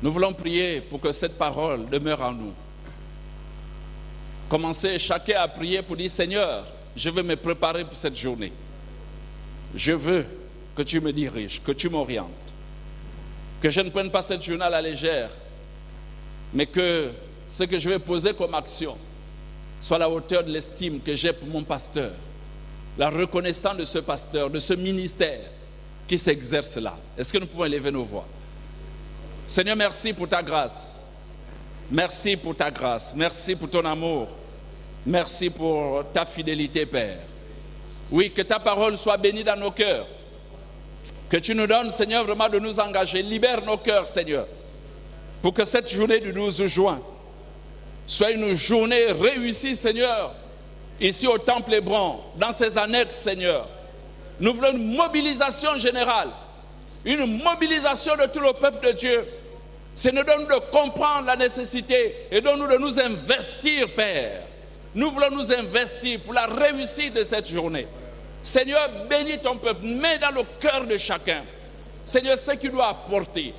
Nous voulons prier pour que cette parole demeure en nous. Commencez chacun à prier pour dire, Seigneur, je veux me préparer pour cette journée. Je veux que tu me diriges, que tu m'orientes. Que je ne prenne pas cette journée à la légère, mais que ce que je vais poser comme action soit à la hauteur de l'estime que j'ai pour mon pasteur, la reconnaissance de ce pasteur, de ce ministère qui s'exerce là. Est-ce que nous pouvons élever nos voix? Seigneur, merci pour ta grâce. Merci pour ta grâce. Merci pour ton amour. Merci pour ta fidélité, Père. Oui, que ta parole soit bénie dans nos cœurs. Que tu nous donnes, Seigneur, vraiment de nous engager. Libère nos cœurs, Seigneur, pour que cette journée du 12 juin soit une journée réussie, Seigneur, ici au Temple Hébron, dans ses annexes, Seigneur. Nous voulons une mobilisation générale, une mobilisation de tout le peuple de Dieu. C'est nous donne de comprendre la nécessité et donne-nous de nous investir, Père. Nous voulons nous investir pour la réussite de cette journée. Seigneur, bénis ton peuple, mets dans le cœur de chacun, Seigneur, ce qu'il doit apporter.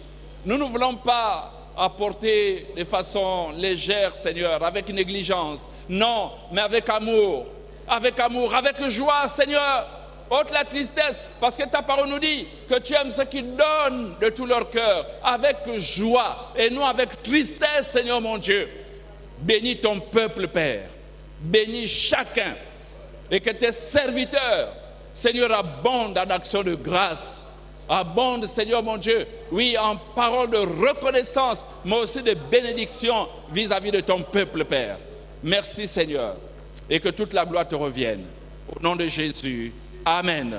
Nous ne voulons pas apporter de façon légère, Seigneur, avec négligence. Non, mais avec amour, avec joie, Seigneur. Ôte la tristesse, parce que ta parole nous dit que tu aimes ceux qui donnent de tout leur cœur, avec joie, et non avec tristesse, Seigneur mon Dieu. Bénis ton peuple, Père. Bénis chacun. Et que tes serviteurs, Seigneur, abondent en actions de grâce. Abondent, Seigneur mon Dieu, oui, en paroles de reconnaissance, mais aussi de bénédiction vis-à-vis de ton peuple, Père. Merci, Seigneur. Et que toute la gloire te revienne. Au nom de Jésus. Amen.